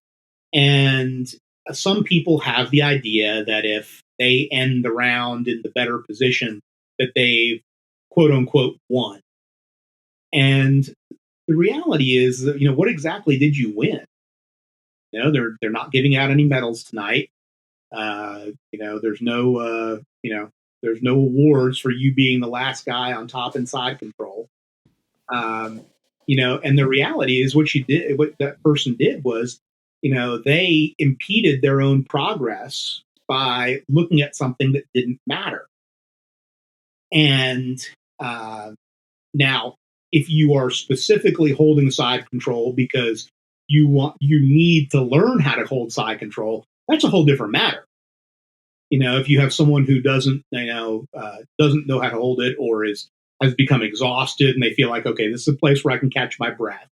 And some people have the idea that if they end the round in the better position, that they've quote unquote won. And the reality is that, what exactly did you win? They're not giving out any medals tonight. There's no there's no awards for you being the last guy on top in side control. And the reality is what that person did was, they impeded their own progress by looking at something that didn't matter. And now, if you are specifically holding side control because you need to learn how to hold side control, that's a whole different matter. If you have someone who doesn't know how to hold it, or has become exhausted and they feel like, okay, this is a place where I can catch my breath.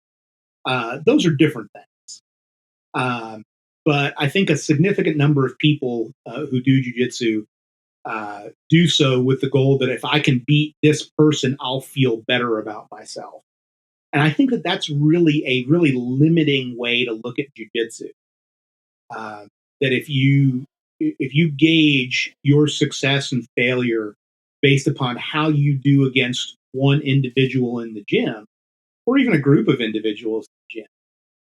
Those are different things. But I think a significant number of people who do jiu-jitsu do so with the goal that if I can beat this person, I'll feel better about myself. And I think that that's really a really limiting way to look at jiu-jitsu. That if you gauge your success and failure based upon how you do against one individual in the gym, or even a group of individuals in the gym,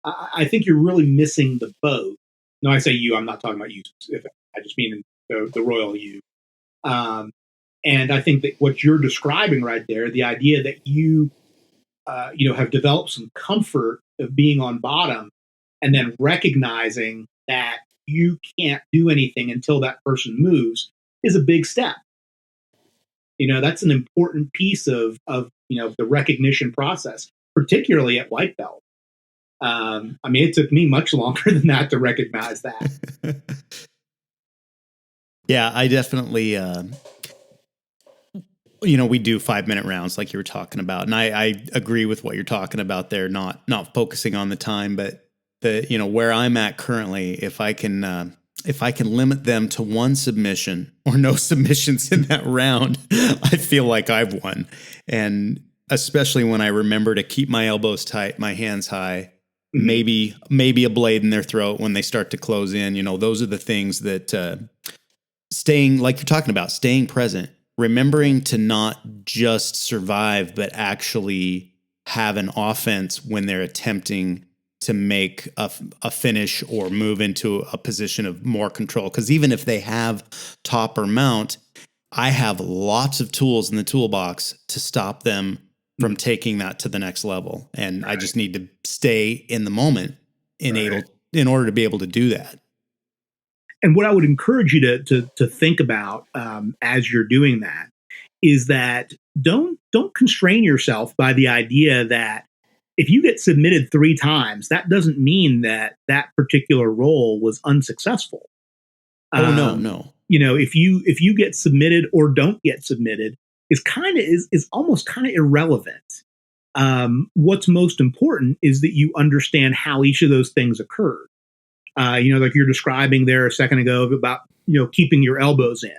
I think you're really missing the boat. No, I say you, I'm not talking about you specifically. I just mean the royal you. And I think that what you're describing right there, the idea that you have developed some comfort of being on bottom and then recognizing that you can't do anything until that person moves, is a big step. That's an important piece of the recognition process, particularly at white belt. It took me much longer than that to recognize that. Yeah, I definitely, we do 5-minute rounds like you were talking about. And I agree with what you're talking about there, not focusing on the time, but where I'm at currently, if I can limit them to one submission or no submissions in that round, I feel like I've won. And especially when I remember to keep my elbows tight, my hands high, maybe a blade in their throat when they start to close in, those are the things that, staying, like you're talking about, staying present, remembering to not just survive, but actually have an offense when they're attempting to make a finish or move into a position of more control. Because even if they have top or mount, I have lots of tools in the toolbox to stop them from taking that to the next level. And I just need to stay in the moment in order to be able to do that. And what I would encourage you to think about as you're doing that is that don't constrain yourself by the idea that if you get submitted 3 times, that doesn't mean that particular role was unsuccessful. No. If you get submitted or don't get submitted is almost kind of irrelevant. What's most important is that you understand how each of those things occurred. Like you're describing there a second ago about, keeping your elbows in.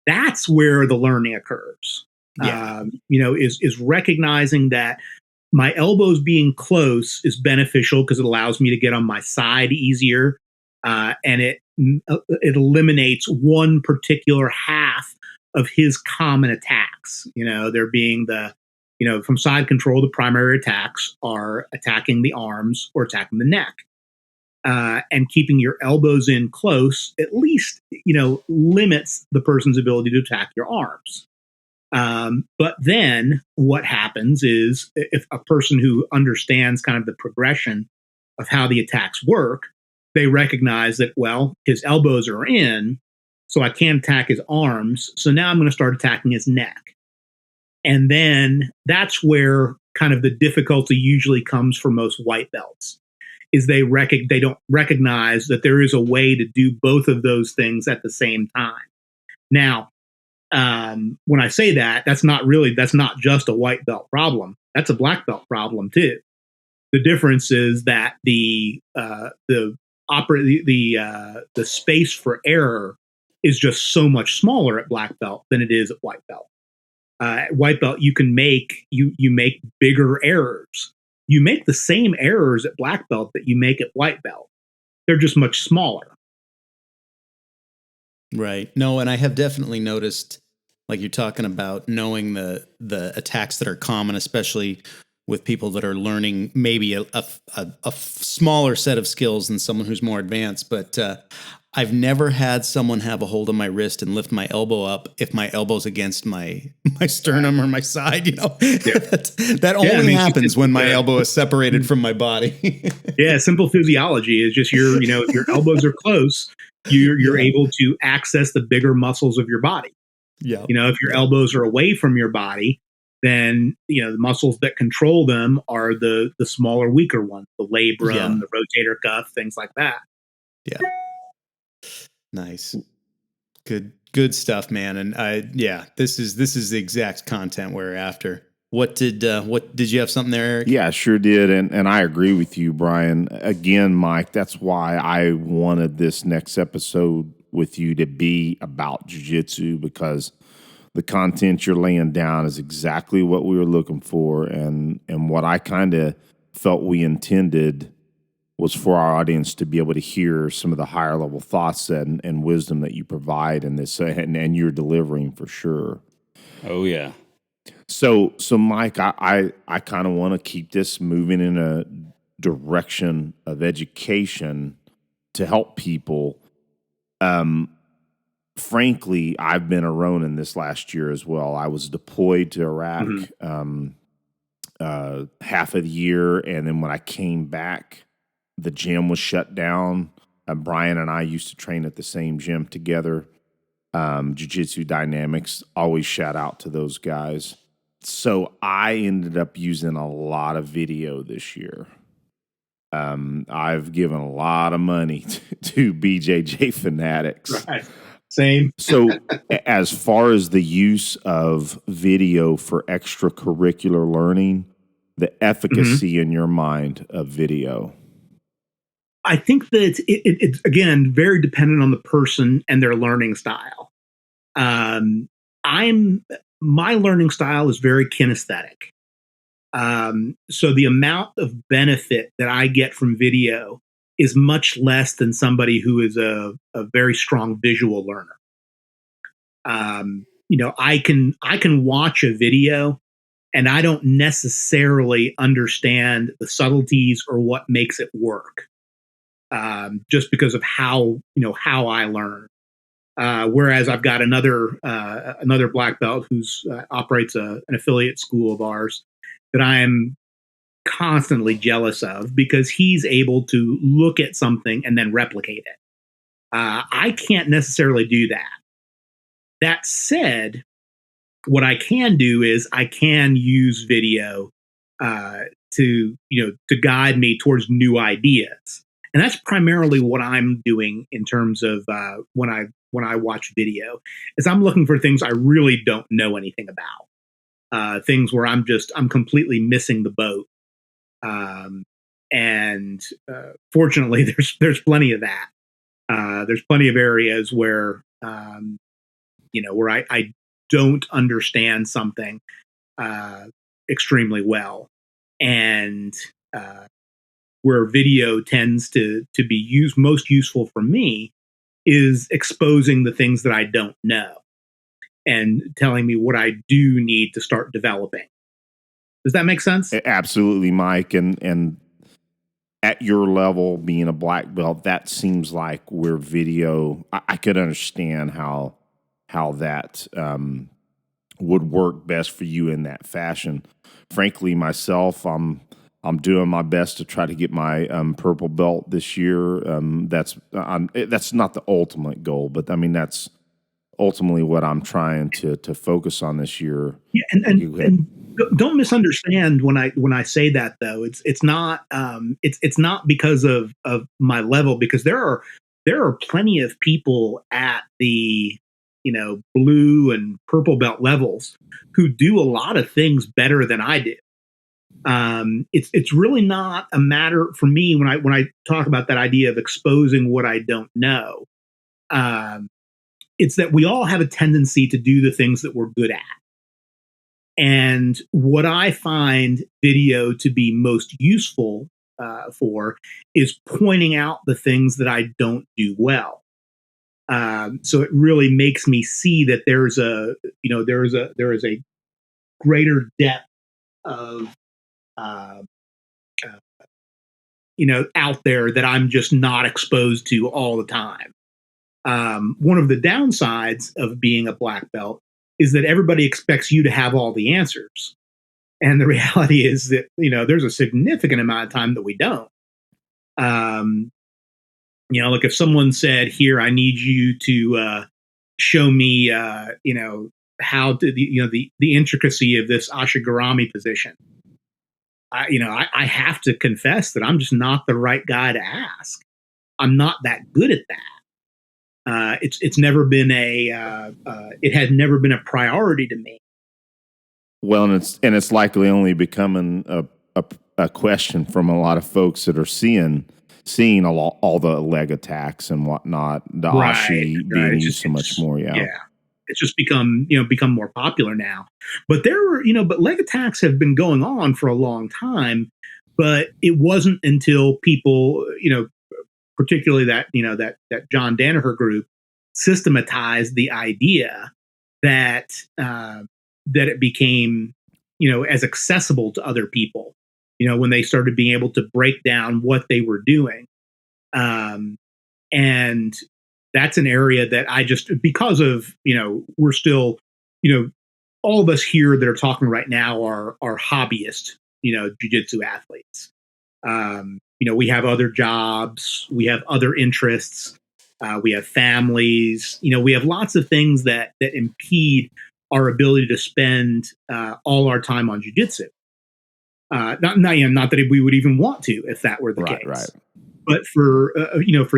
That's where the learning occurs. Yeah. Is recognizing that my elbows being close is beneficial because it allows me to get on my side easier. And it eliminates one particular half of his common attacks. There being from side control, the primary attacks are attacking the arms or attacking the neck. And keeping your elbows in close at least, limits the person's ability to attack your arms. But then what happens is if a person who understands kind of the progression of how the attacks work, they recognize that, well, his elbows are in, so I can't attack his arms. So now I'm going to start attacking his neck. And then that's where kind of the difficulty usually comes for most white belts. Is they don't recognize that there is a way to do both of those things at the same time. Now, when I say that, that's not just a white belt problem. That's a black belt problem too. The difference is that the space for error is just so much smaller at black belt than it is at white belt. At white belt, you make bigger errors. You make the same errors at black belt that you make at white belt. They're just much smaller. Right. No, and I have definitely noticed, like you're talking about, knowing the attacks that are common, especially with people that are learning maybe a smaller set of skills than someone who's more advanced. But I've never had someone have a hold on my wrist and lift my elbow up if my elbow's against my sternum or my side. You know, that only happens when my elbow is separated from my body. Yeah, simple physiology is just if your elbows are close, you're able to access the bigger muscles of your body. Yeah. If your elbows are away from your body, then the muscles that control them are the smaller, weaker ones, the labrum, the rotator cuff, things like that. Yeah. Nice. Good stuff, man. And this is the exact content we're after. What did you have something there, Eric? Yeah, sure did. And I agree with you, Brian. Again, Mike, that's why I wanted this next episode with you to be about jiu-jitsu, because the content you're laying down is exactly what we were looking for. And what I kind of felt we intended was for our audience to be able to hear some of the higher level thoughts and wisdom that you provide in this, and you're delivering for sure. Oh, yeah. So Mike, I kind of want to keep this moving in a direction of education to help people. Frankly, I've been a Ronin this last year as well. I was deployed to Iraq half of the year, and then when I came back, the gym was shut down. Brian and I used to train at the same gym together. Jiu-Jitsu Dynamics, always shout out to those guys. So I ended up using a lot of video this year. I've given a lot of money to BJJ Fanatics. Right. Same. So as far as the use of video for extracurricular learning, the efficacy in your mind of video? I think that it's again very dependent on the person and their learning style. My learning style is very kinesthetic. So the amount of benefit that I get from video is much less than somebody who is a very strong visual learner. I can watch a video and I don't necessarily understand the subtleties or what makes it work. Just because of how I learn. Whereas I've got another black belt who's operates an affiliate school of ours that I am constantly jealous of, because he's able to look at something and then replicate it. I can't necessarily do that. That said, what I can do is I can use video to guide me towards new ideas. And that's primarily what I'm doing in terms of when I watch video, is I'm looking for things I really don't know anything about, things where I'm completely missing the boat. And fortunately, there's plenty of that. There's plenty of areas where where I don't understand something extremely well, and where video tends to be most useful for me is exposing the things that I don't know and telling me what I do need to start developing. Does that make sense? Absolutely, Mike. And at your level, being a black belt, that seems like where video, I could understand how that would work best for you in that fashion. Frankly, myself, I'm doing my best to try to get my purple belt this year. That's not the ultimate goal, but I mean that's ultimately what I'm trying to focus on this year. Yeah, and don't misunderstand when I say that, though. It's not because of my level, because there are plenty of people at the blue and purple belt levels who do a lot of things better than I do. It's really not a matter for me when I talk about that idea of exposing what I don't know. It's that we all have a tendency to do the things that we're good at. And what I find video to be most useful for is pointing out the things that I don't do well. So it really makes me see that there is a greater depth of out there that I'm just not exposed to all the time. One of the downsides of being a black belt is that everybody expects you to have all the answers. And the reality is that, there's a significant amount of time that we don't. Like if someone said, here, I need you to show me, how to, the intricacy of this ashigarami position. I have to confess that I'm just not the right guy to ask. I'm not that good at that. It's never been it had never been a priority to me. Well, and it's likely only becoming a question from a lot of folks that are seeing all the leg attacks and whatnot, the ashi being used so much more. Yeah. It's just become more popular now. But but leg attacks have been going on for a long time. But it wasn't until people, particularly that John Danaher group, systematized the idea that it became, as accessible to other people, when they started being able to break down what they were doing. And that's an area that I just, because of, we're still, all of us here that are talking right now are hobbyist, jiu-jitsu athletes. We have other jobs, we have other interests, we have families, we have lots of things that impede our ability to spend all our time on jiu-jitsu. Not that we would even want to, if that were the case. Right. But for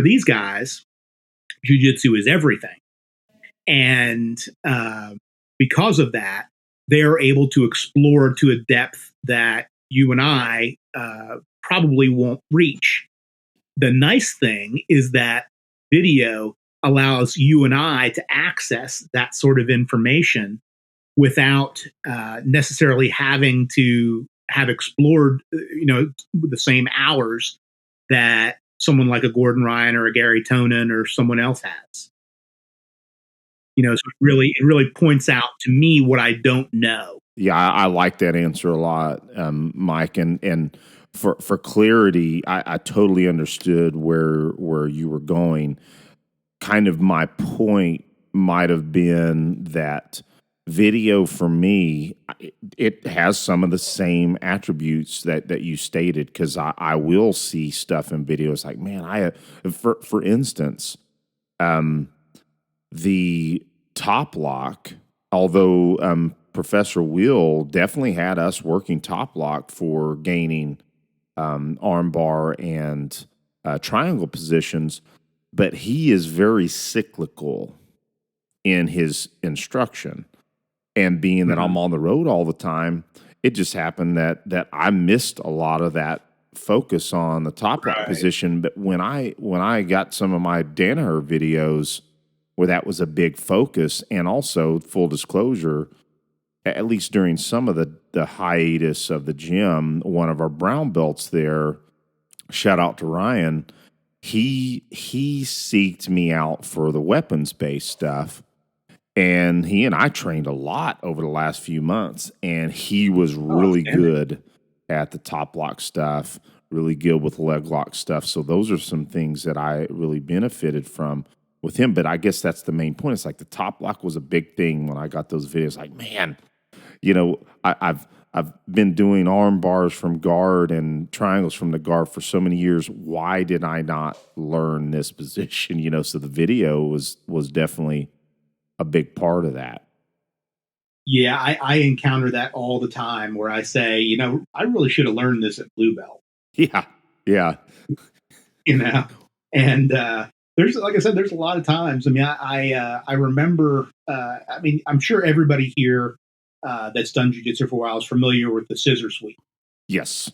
these guys, jiu-jitsu is everything. And because of that, they're able to explore to a depth that you and I probably won't reach. The nice thing is that video allows you and I to access that sort of information without necessarily having to have explored, the same hours that someone like a Gordon Ryan or a Gary Tonin or someone else has. So it really points out to me what I don't know. Yeah, I like that answer a lot, Mike. And for clarity, I totally understood where you were going. Kind of my point might have been that video for me, it has some of the same attributes that you stated, because I will see stuff in videos like, man, for instance, the top lock, although Professor Will definitely had us working top lock for gaining arm bar and triangle positions, but he is very cyclical in his instruction. And being that I'm on the road all the time, it just happened that I missed a lot of that focus on the top lock position. But when I got some of my Danaher videos where that was a big focus, and also full disclosure, at least during some of the hiatus of the gym, one of our brown belts there, shout out to Ryan, he seeked me out for the weapons-based stuff. And he and I trained a lot over the last few months, and he was really good at the top lock stuff, really good with leg lock stuff. So those are some things that I really benefited from with him. But I guess that's the main point. It's like the top lock was a big thing when I got those videos. Like, man, I've been doing arm bars from guard and triangles from the guard for so many years. Why did I not learn this position? So the video was definitely a big part of that. Yeah, I encounter that all the time where I say, I really should have learned this at blue belt. Yeah. And there's, like I said, there's a lot of times. I mean, I remember. I'm sure everybody here that's done jiu-jitsu for a while is familiar with the scissor sweep. Yes.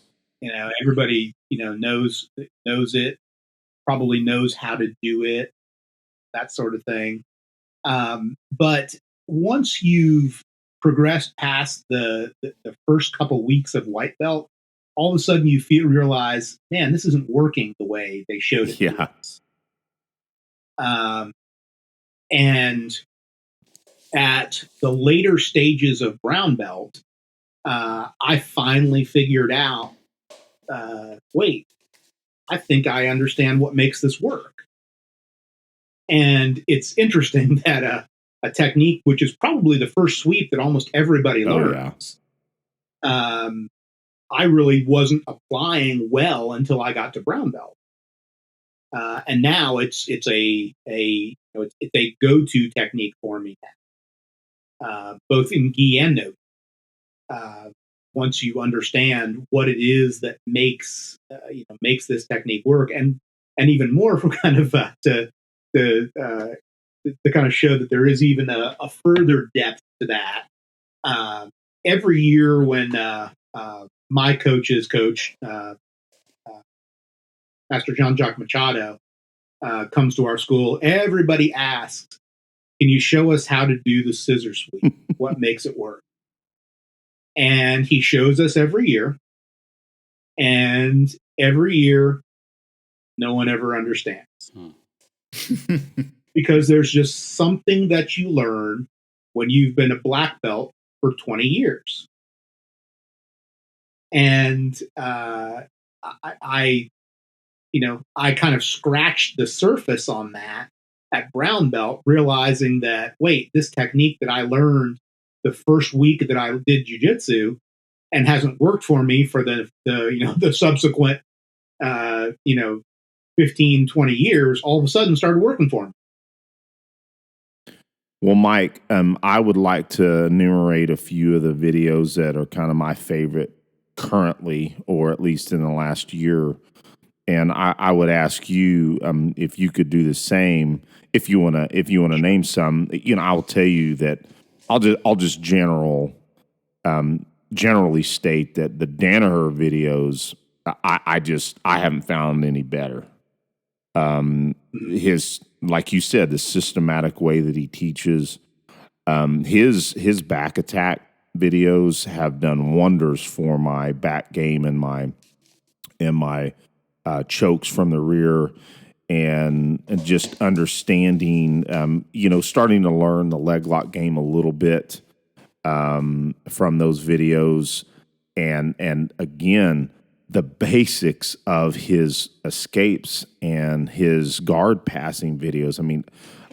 Everybody, knows it, probably knows how to do it, that sort of thing. But once you've progressed past the first couple weeks of white belt, all of a sudden you realize, man, this isn't working the way they showed it. Yeah. And at the later stages of brown belt, I finally figured out, wait, I think I understand what makes this work. And it's interesting that a technique, which is probably the first sweep that almost everybody learns, I really wasn't applying well until I got to brown belt. And now it's a go-to technique for me now, both in gi and no. Once you understand what it is that makes this technique work, and even more for kind of to kind of show that there is even a further depth to that. Every year when my coach's coach, Master Jean Jacq Machado, comes to our school, everybody asks, can you show us how to do the scissor sweep? What makes it work? And he shows us every year. And every year, no one ever understands. Because there's just something that you learn when you've been a black belt for 20 years. And I kind of scratched the surface on that at brown belt, realizing that, wait, this technique that I learned the first week that I did jiu-jitsu and hasn't worked for me for the subsequent 15, 20 years, all of a sudden started working for me. Well, Mike, I would like to enumerate a few of the videos that are kind of my favorite currently, or at least in the last year. And I would ask you if you could do the same. If you wanna name some, I will tell you that I'll just generally state that the Danaher videos I haven't found any better. His, like you said, the systematic way that he teaches, his back attack videos have done wonders for my back game and my chokes from the rear, and just understanding, starting to learn the leg lock game a little bit from those videos, and again, the basics of his escapes and his guard passing videos. I mean,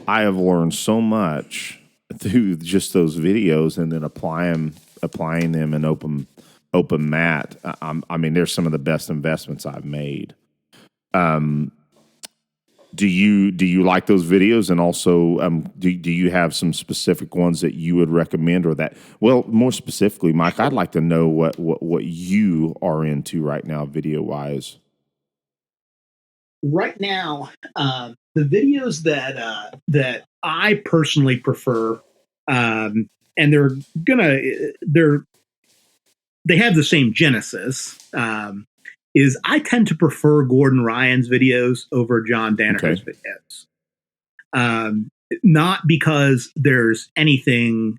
I have learned so much through just those videos, and then applying them in open mat. I mean, they're some of the best investments I've made. Do you like those videos? And also, do you have some specific ones that you would recommend, or that, well, more specifically, Mike, I'd like to know what you are into right now, video wise. Right now, the videos that I personally prefer, and they have the same genesis, is I tend to prefer Gordon Ryan's videos over John Danaher's videos. Not because there's anything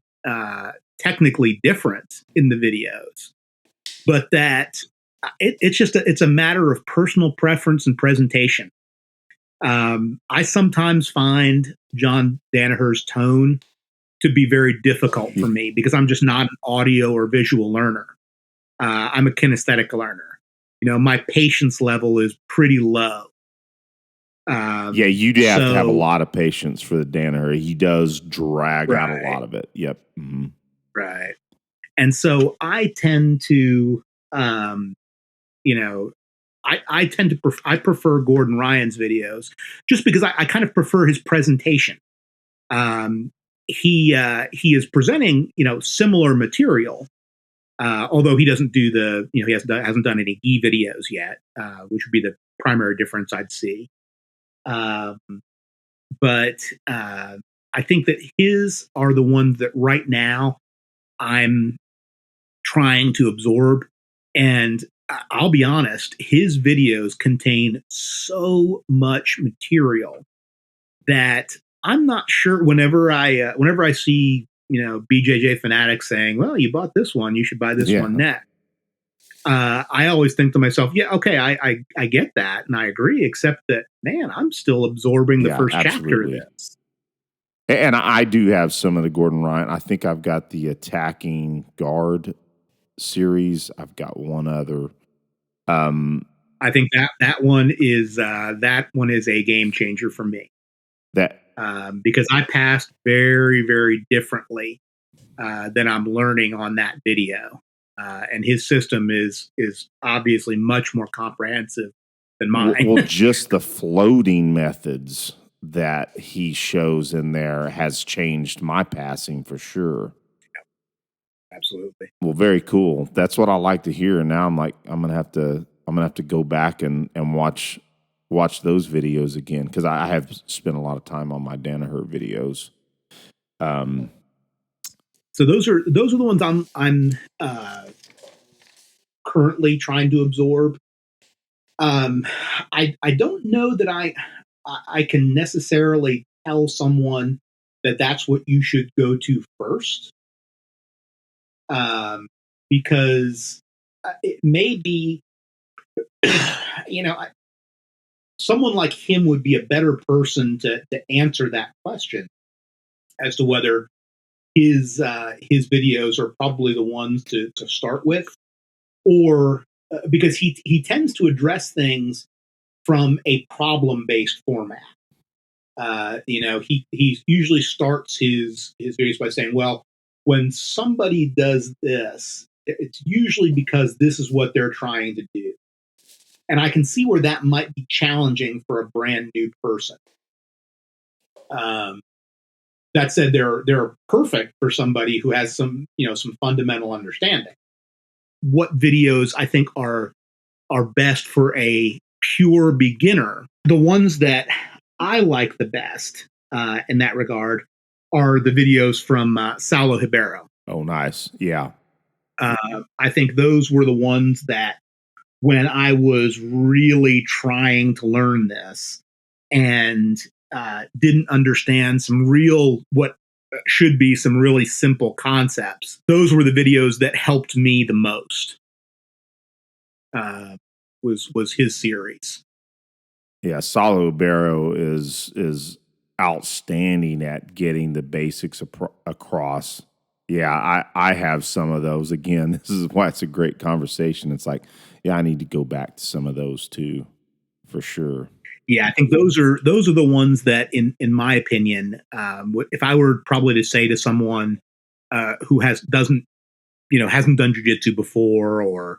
technically different in the videos, but that it's a matter of personal preference and presentation. I sometimes find John Danaher's tone to be very difficult for me because I'm just not an audio or visual learner. I'm a kinesthetic learner. My patience level is pretty low. You do have to have a lot of patience for the Danaher. He does drag out a lot of it. Yep. Mm-hmm. Right. And so I tend to, I prefer Gordon Ryan's videos just because I kind of prefer his presentation. He is presenting, similar material. Although he doesn't do he hasn't done any gi videos yet, which would be the primary difference I'd see. But I think that his are the ones that right now I'm trying to absorb. And I'll be honest, his videos contain so much material that I'm not sure. Whenever I see BJJ fanatics saying, "Well, you bought this one, you should buy this one next." I always think to myself, "Yeah, okay, I get that and I agree." Except that, man, I'm still absorbing the first chapter of this. And I do have some of the Gordon Ryan. I think I've got the Attacking Guard series. I've got one other. I think that one is a game changer for me. Because I passed very, very differently than I'm learning on that video, and his system is obviously much more comprehensive than mine. Well, just the floating methods that he shows in there has changed my passing for sure. Absolutely. Well, very cool. That's what I like to hear. And now I'm like, I'm gonna have to go back and watch those videos again, because I have spent a lot of time on my Danaher videos. So those are the ones I'm currently trying to absorb. I don't know that I can necessarily tell someone that that's what you should go to first, because it may be, someone like him would be a better person to answer that question as to whether his videos are probably the ones to start with, or because he tends to address things from a problem-based format. He usually starts his videos by saying, well, when somebody does this, it's usually because this is what they're trying to do. And I can see where that might be challenging for a brand new person. That said, they're perfect for somebody who has some fundamental understanding. What videos I think are best for a pure beginner? The ones that I like the best in that regard are the videos from Saulo Ribeiro. Oh, nice. Yeah. I think those were the ones that, when I was really trying to learn this and didn't understand what should be some really simple concepts, those were the videos that helped me the most. Was his series. Yeah, Saulo Ribeiro is outstanding at getting the basics across. Yeah, I have some of those. Again, this is why it's a great conversation. It's like, yeah, I need to go back to some of those too, for sure. Yeah, I think those are the ones that, in my opinion, if I were probably to say to someone who hasn't done jiu-jitsu before, or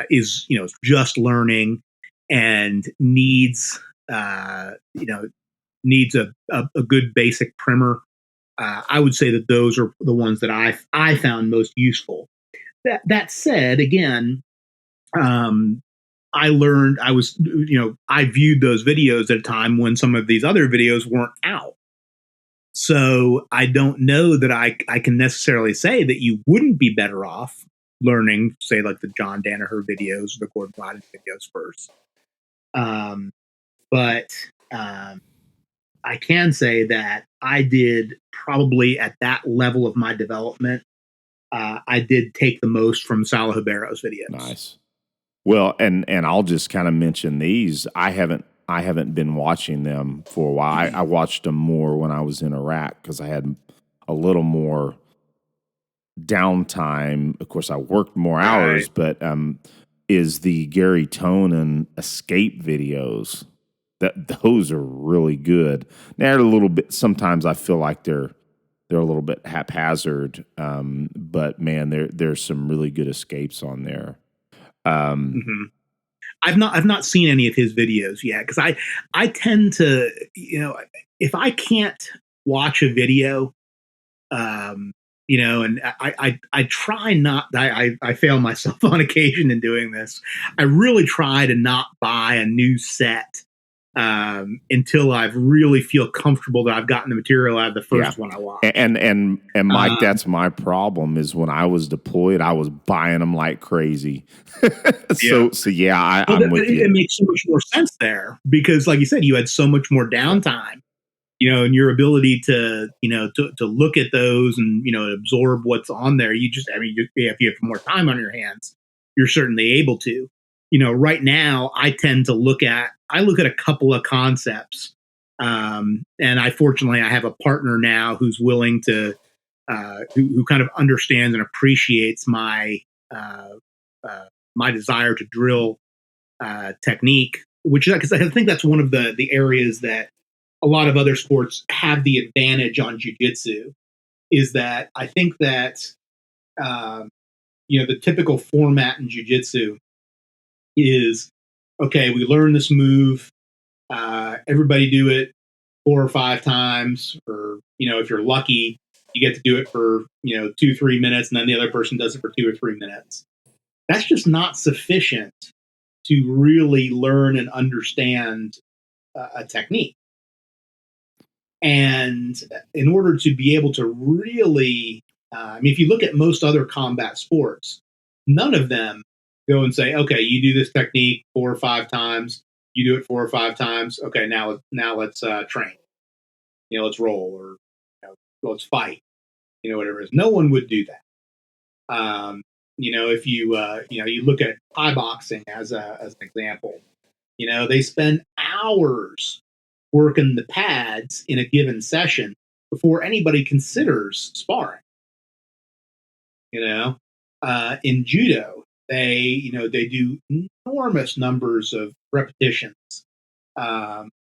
is just learning and needs a good basic primer, I would say that those are the ones that I found most useful. That said, again, I learned I viewed those videos at a time when some of these other videos weren't out. So I don't know that I can necessarily say that you wouldn't be better off learning, say, like the John Danaher videos or the Gordon Ryan videos first. But I can say that I did probably, at that level of my development, I did take the most from Saulo Ribeiro's videos. Nice. Well, and I'll just kind of mention these. I haven't been watching them for a while. I watched them more when I was in Iraq because I had a little more downtime. Of course, I worked more hours, but is the Gary Tonin escape videos. Those are really good. They're a little bit. Sometimes I feel like they're a little bit haphazard, but man, there's some really good escapes on there. I've not seen any of his videos yet, because I tend to, if I can't watch a video, and I try not. I fail myself on occasion in doing this. I really try to not buy a new set until I've really feel comfortable that I've gotten the material out of the first one I watched. And Mike, that's my problem is when I was deployed, I was buying them like crazy. So yeah, I'm with you. It makes so much more sense there because, like you said, you had so much more downtime, and your ability to, to look at those and, absorb what's on there. If you have more time on your hands, you're certainly able to. Right now, I tend to look at a couple of concepts, and fortunately I have a partner now who's willing to, who kind of understands and appreciates my my desire to drill technique, which is because I think that's one of the areas that a lot of other sports have the advantage on jiu-jitsu, is that I think that the typical format in jiu-jitsu is, okay, we learn this move, everybody do it 4 or 5 times, or if you're lucky, you get to do it for 2-3 minutes, and then the other person does it for 2 or 3 minutes. That's just not sufficient to really learn and understand a technique. And in order to be able to really, if you look at most other combat sports, none of them go and say, okay, you do this technique 4 or 5 times, you do it 4 or 5 times. Okay, now let's train. Let's roll, or let's fight. Whatever it is. No one would do that. If you look at Thai boxing as an example, they spend hours working the pads in a given session before anybody considers sparring. In judo, they do enormous numbers of repetitions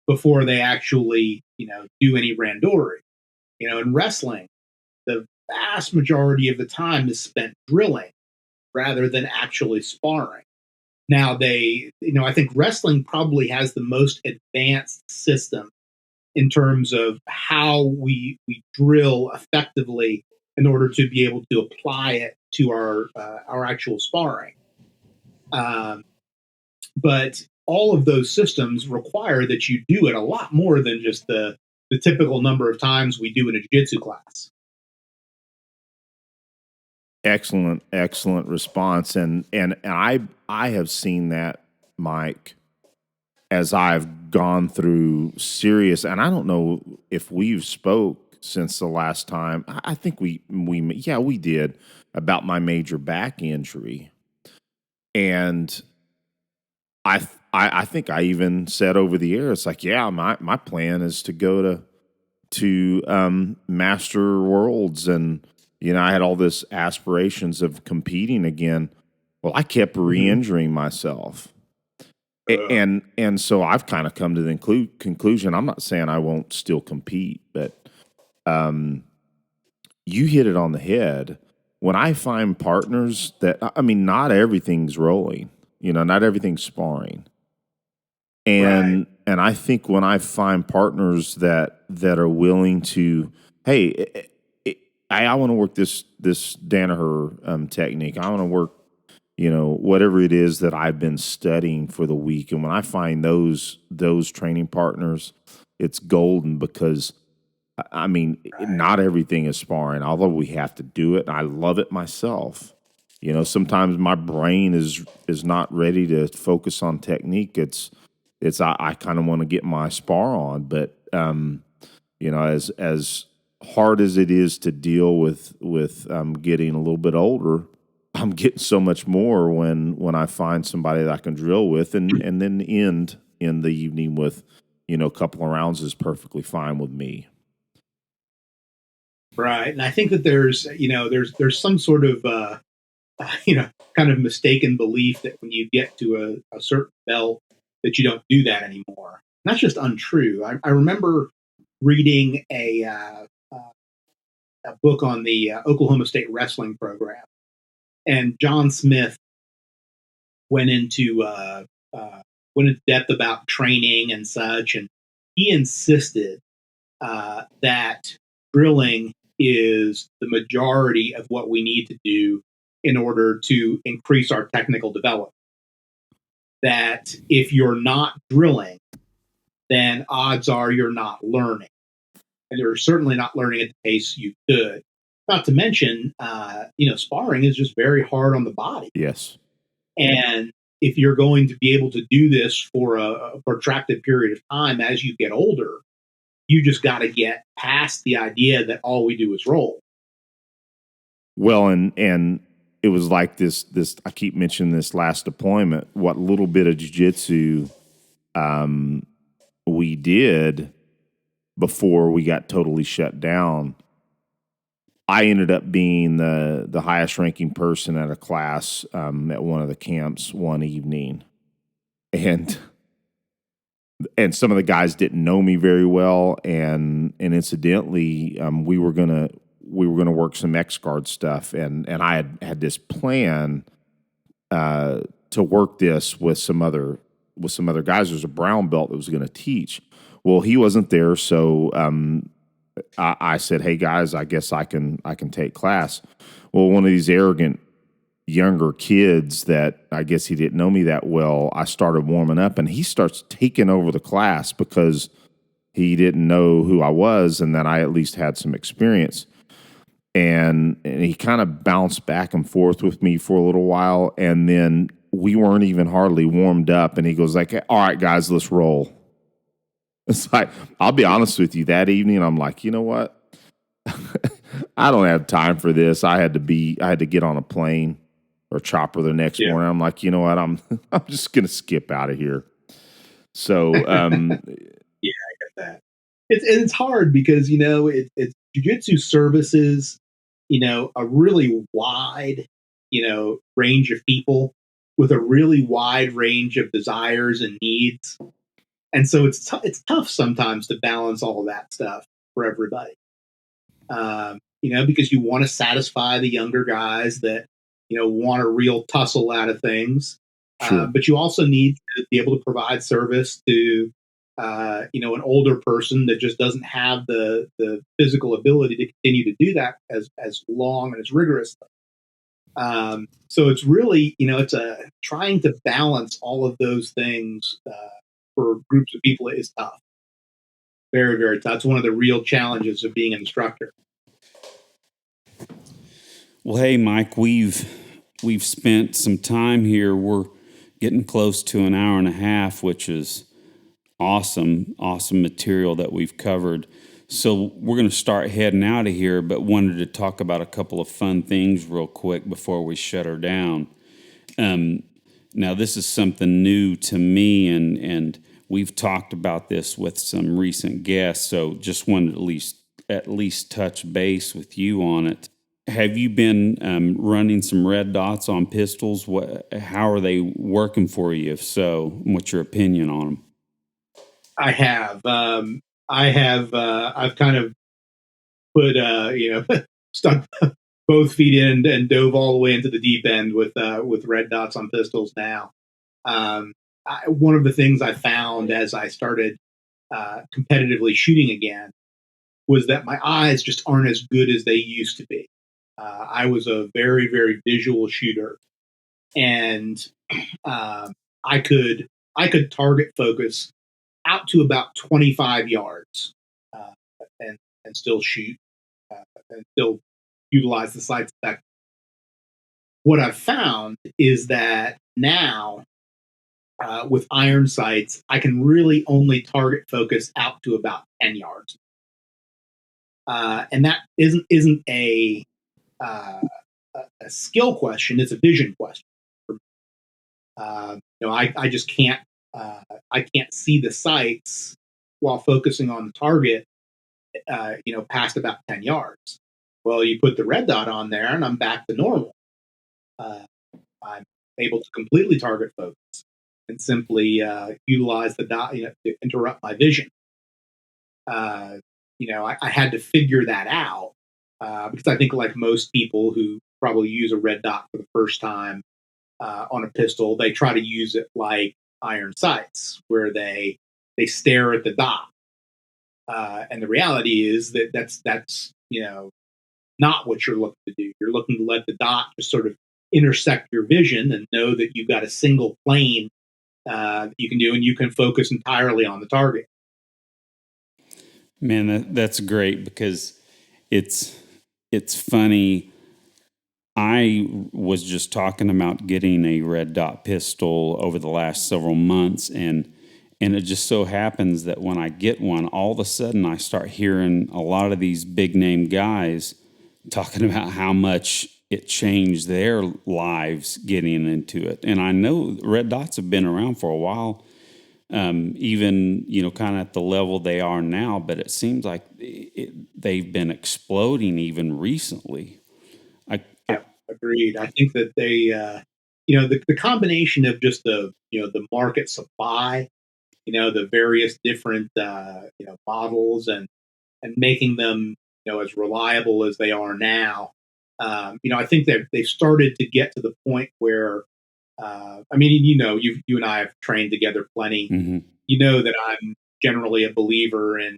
before they actually do any randori. In wrestling, the vast majority of the time is spent drilling rather than actually sparring. Now I think wrestling probably has the most advanced system in terms of how we drill effectively in order to be able to apply it to our actual sparring. But all of those systems require that you do it a lot more than just the typical number of times we do in a jiu-jitsu class. Excellent response, and I have seen that, Mike, as I've gone through serious, and I don't know if we've spoke since the last time. I think we did, about my major back injury, and I think I even said over the air, it's like, yeah, my plan is to go to Master Worlds, and I had all this aspirations of competing again. Well, I kept re-injuring myself. And so I've kind of come to the conclusion, I'm not saying I won't still compete, but you hit it on the head. When I find partners that, not everything's rolling, not everything's sparring. And I think when I find partners that are willing to, hey, I want to work this Danaher technique. I want to work, whatever it is that I've been studying for the week. And when I find those training partners, it's golden, because not everything is sparring, although we have to do it. And I love it myself. Sometimes my brain is not ready to focus on technique. I kind of want to get my spar on, but as hard as it is to deal with getting a little bit older, I'm getting so much more when I find somebody that I can drill with, and then end in the evening with, a couple of rounds is perfectly fine with me. Right. And I think that there's some sort of, kind of mistaken belief that when you get to a certain belt that you don't do that anymore. And that's just untrue. I remember reading a book on the Oklahoma State wrestling program, and John Smith went into depth about training and such, and he insisted that drilling is the majority of what we need to do in order to increase our technical development. That if you're not drilling, then odds are you're not learning. And you're certainly not learning at the pace you could. Not to mention, sparring is just very hard on the body. Yes. And if you're going to be able to do this for a protracted period of time as you get older, you just got to get past the idea that all we do is roll. Well, and it was like this. I keep mentioning this last deployment. What little bit of jiu-jitsu we did before we got totally shut down, I ended up being the highest ranking person at a class at one of the camps one evening, and some of the guys didn't know me very well, and incidentally, we were gonna work some X guard stuff, and I had this plan to work this with some other guys. There's a brown belt that was going to teach. Well, he wasn't there, so I said, "Hey guys, I guess I can take class." Well, one of these arrogant younger kids that I guess he didn't know me that well, I started warming up, and he starts taking over the class because he didn't know who I was and that I at least had some experience. And he kind of bounced back and forth with me for a little while, and then we weren't even hardly warmed up, and he goes like, "All right, guys, let's roll." It's like, I'll be honest with you, that evening, I'm like, you know what? I don't have time for this. I had to get on a plane or chopper the next morning. I'm like, you know what? I'm just going to skip out of here. So, Yeah, I get that. It's hard because, it's jiu-jitsu services, a really wide, range of people with a really wide range of desires and needs. And so it's tough sometimes to balance all of that stuff for everybody, because you want to satisfy the younger guys that, want a real tussle out of things. Sure. But you also need to be able to provide service to, an older person that just doesn't have the physical ability to continue to do that as long and as rigorously. So it's really, it's trying to balance all of those things for groups of people is tough. Very, very tough. It's one of the real challenges of being an instructor. Well, hey, Mike, we've spent some time here. We're getting close to an hour and a half, which is awesome material that we've covered. So we're going to start heading out of here, but wanted to talk about a couple of fun things real quick before we shut her down. Now, this is something new to me, and we've talked about this with some recent guests, so just wanted to at least touch base with you on it. Have you been running some red dots on pistols? How are they working for you? If so, what's your opinion on them? I have. I've kind of put, stuck both feet in and dove all the way into the deep end with red dots on pistols now. One of the things I found as I started competitively shooting again was that my eyes just aren't as good as they used to be. I was a very, very visual shooter, and I could target focus out to about 25 yards and still shoot and still utilize the sights effectively. What I've found is that now with iron sights, I can really only target focus out to about 10 yards. And that isn't a skill question; it's a vision question. I just can't see the sights while focusing on the target. Past about 10 yards. Well, you put the red dot on there, and I'm back to normal. I'm able to completely target focus and simply utilize the dot, to interrupt my vision. I had to figure that out because I think, like most people who probably use a red dot for the first time on a pistol, they try to use it like iron sights, where they stare at the dot. And the reality is that that's not what you're looking to do. You're looking to let the dot just sort of intersect your vision and know that you've got a single plane that you can do, and you can focus entirely on the target. Man, that's great because it's funny. I was just talking about getting a red dot pistol over the last several months, and it just so happens that when I get one, all of a sudden I start hearing a lot of these big name guys talking about how much it changed their lives getting into it. And I know red dots have been around for a while, even, kind of at the level they are now, but it seems like they've been exploding even recently. Agreed. I think that they, the combination of just the market supply, the various different, models and making them, as reliable as they are now. I think that they've started to get to the point where, you and I have trained together plenty. Mm-hmm. You know that I'm generally a believer in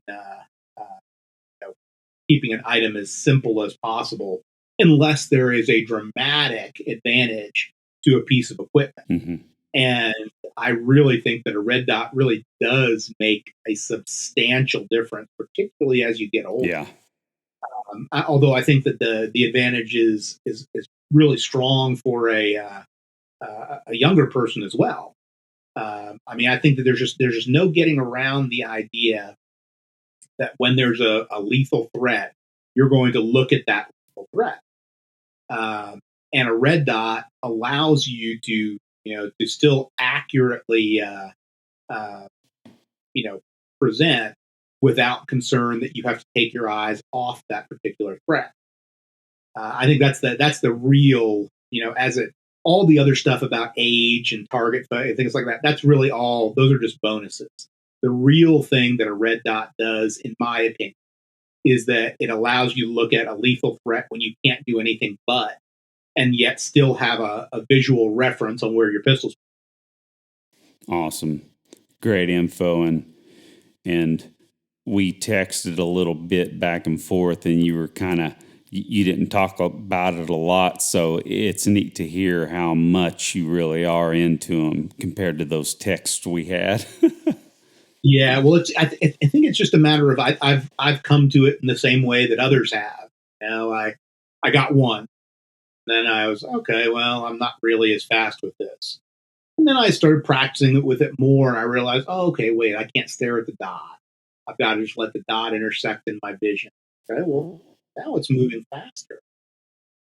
keeping an item as simple as possible, unless there is a dramatic advantage to a piece of equipment. Mm-hmm. And I really think that a red dot really does make a substantial difference, particularly as you get older. Yeah. Although I think that the advantage is really strong for a younger person as well. I think that there's just no getting around the idea that when there's a lethal threat, you're going to look at that lethal threat. And a red dot allows you to still accurately, present without concern that you have to take your eyes off that particular threat. I think that's the real, all the other stuff about age and target, things like that. That's really all. Those are just bonuses. The real thing that a red dot does, in my opinion, is that it allows you to look at a lethal threat when you can't do anything but, and yet still have a visual reference on where your pistol's. Awesome. Great info. And we texted a little bit back and forth, and you were you didn't talk about it a lot. So it's neat to hear how much you really are into them compared to those texts we had. Yeah, well, I think it's just a matter of I've come to it in the same way that others have. I got one, then I was okay. Well, I'm not really as fast with this, and then I started practicing it with it more, and I realized, oh, okay, wait, I can't stare at the dot. I've got to just let the dot intersect in my vision. Okay, well, now it's moving faster.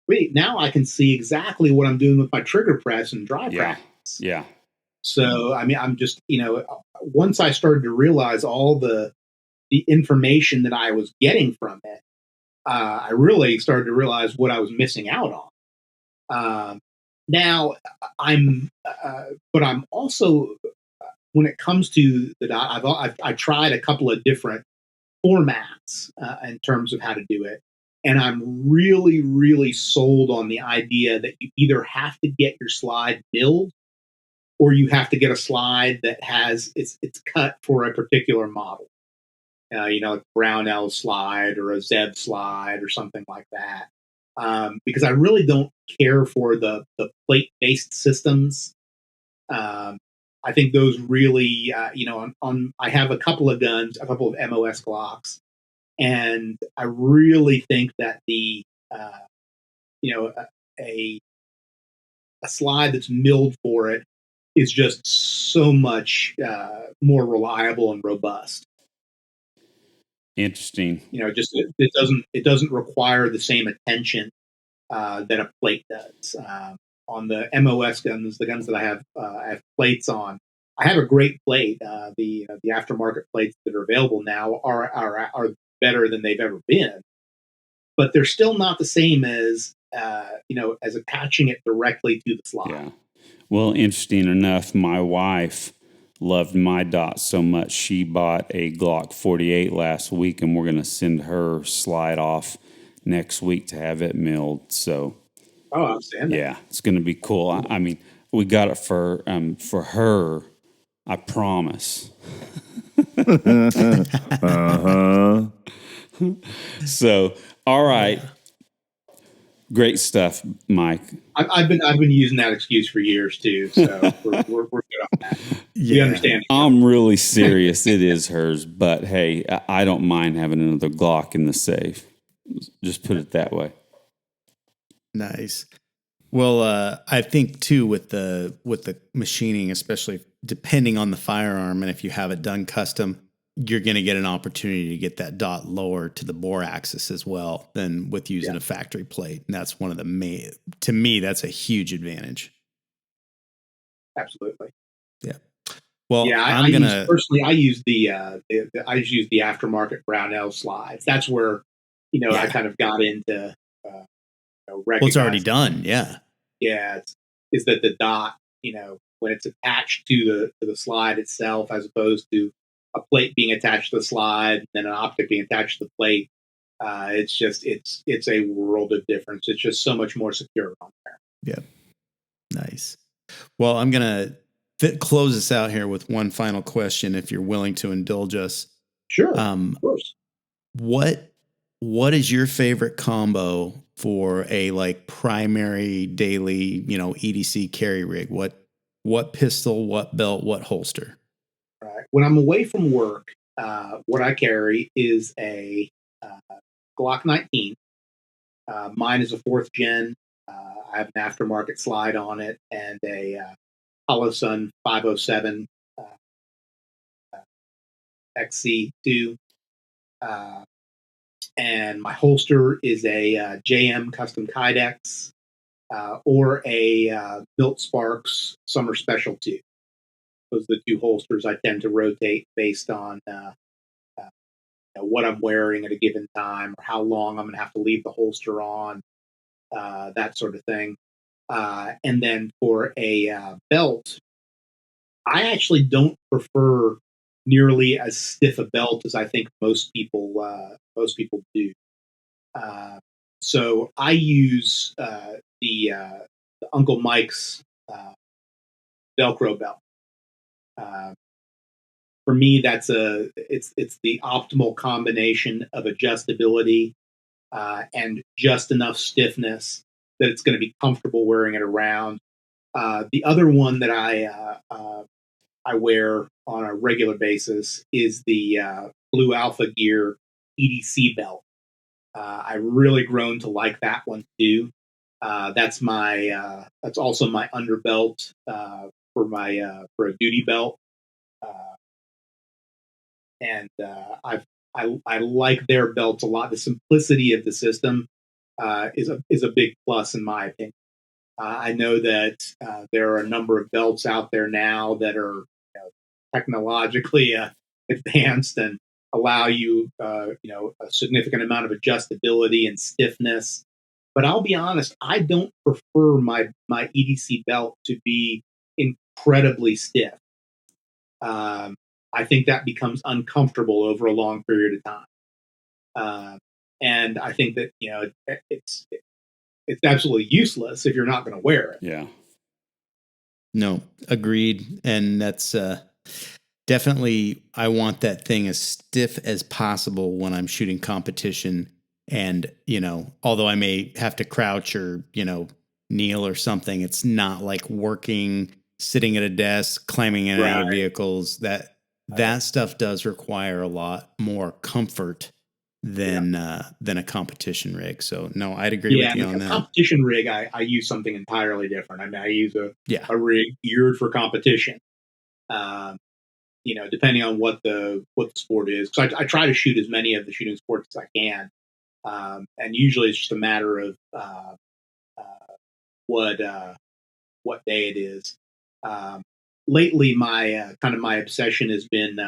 Wait, now I can see exactly what I'm doing with my trigger press and dry practice. Yeah. So, I'm just, once I started to realize all the information that I was getting from it, I really started to realize what I was missing out on. Now, but I'm also, when it comes to the dot, I've tried a couple of different formats in terms of how to do it. And I'm really, really sold on the idea that you either have to get your slide milled, or you have to get a slide that has it's cut for a particular model. A Brownell slide or a Zeb slide or something like that. Because I really don't care for the plate-based systems. I think those really, I have a couple of guns, a couple of MOS Glocks, and I really think that a slide that's milled for it is just so much more reliable and robust. Interesting. It doesn't require the same attention that a plate does. On the MOS guns, the guns that I have plates on, I have a great plate. The aftermarket plates that are available now are better than they've ever been, but they're still not the same as as attaching it directly to the slide. Yeah. Well, interesting enough, my wife loved my dot so much she bought a Glock 48 last week, and we're going to send her slide off next week to have it milled. So, outstanding. Yeah, it's going to be cool. I mean, we got it for her. I promise. Uh-huh. So, all right. Yeah. Great stuff, Mike. I've been using that excuse for years too. So we're good good on that. Yeah. We understand. I'm really serious. It is hers, but hey, I don't mind having another Glock in the safe. Just put it that way. Nice. Well, I think too with the machining, especially depending on the firearm, and if you have it done custom, you're going to get an opportunity to get that dot lower to the bore axis as well than with using a factory plate. And that's one of the main. To me, that's a huge advantage. Absolutely. Yeah. Well, yeah, I use the aftermarket Brownell slides. That's where I kind of got into. Well, it's already done. Yeah. Yeah, is that the dot? When it's attached to the slide itself, as opposed to a plate being attached to the slide and then an optic being attached to the plate. It's a world of difference. It's just so much more secure on there. Yeah. Nice. Well, I'm going to close us out here with one final question, if you're willing to indulge us. Sure. Of course. What is your favorite combo for a primary daily, EDC carry rig? What pistol, what belt, what holster? Right. When I'm away from work, what I carry is a Glock 19. Mine is a 4th gen. I have an aftermarket slide on it and a Holosun 507 XC2. And my holster is a JM Custom Kydex or a Built Sparks Summer Special 2. Those are the two holsters I tend to rotate based on what I'm wearing at a given time or how long I'm going to have to leave the holster on, that sort of thing. And then for a belt, I actually don't prefer nearly as stiff a belt as I think most people do. So I use the Uncle Mike's Velcro belt. For me, it's the optimal combination of adjustability and just enough stiffness that it's going to be comfortable wearing it around. The other one that I wear on a regular basis is the Blue Alpha Gear EDC belt. I really grown to like that one too. That's also my underbelt for a duty belt. And I like their belts a lot. The simplicity of the system is a big plus in my opinion. I know that there are a number of belts out there now that are technologically advanced and allow you a significant amount of adjustability and stiffness. But I'll be honest, I don't prefer my EDC belt to be incredibly stiff. I think that becomes uncomfortable over a long period of time. And I think that, it's absolutely useless if you're not going to wear it. Yeah. No, agreed. And that's definitely, I want that thing as stiff as possible when I'm shooting competition. And, although I may have to crouch or, kneel or something, it's not like sitting at a desk, climbing in and out of vehicles. That stuff does require a lot more comfort than a competition rig. So no, I'd agree with you on that. Competition rig, I use something entirely different. I mean, I use a rig geared for competition. Depending on what the sport is, because I try to shoot as many of the shooting sports as I can, and usually it's just a matter of what day it is. Lately, my my obsession has been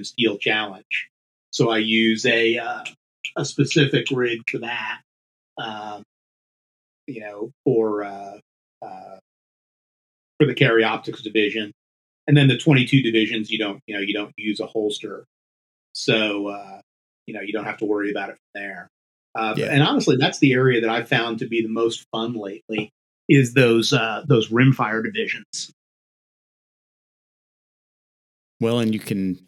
Steel Challenge, so I use a specific rig for that. For the carry optics division, and then the 22 divisions, you don't use a holster, so you don't have to worry about it from there. And honestly, that's the area that I've found to be the most fun lately is those rimfire divisions. Well, and you can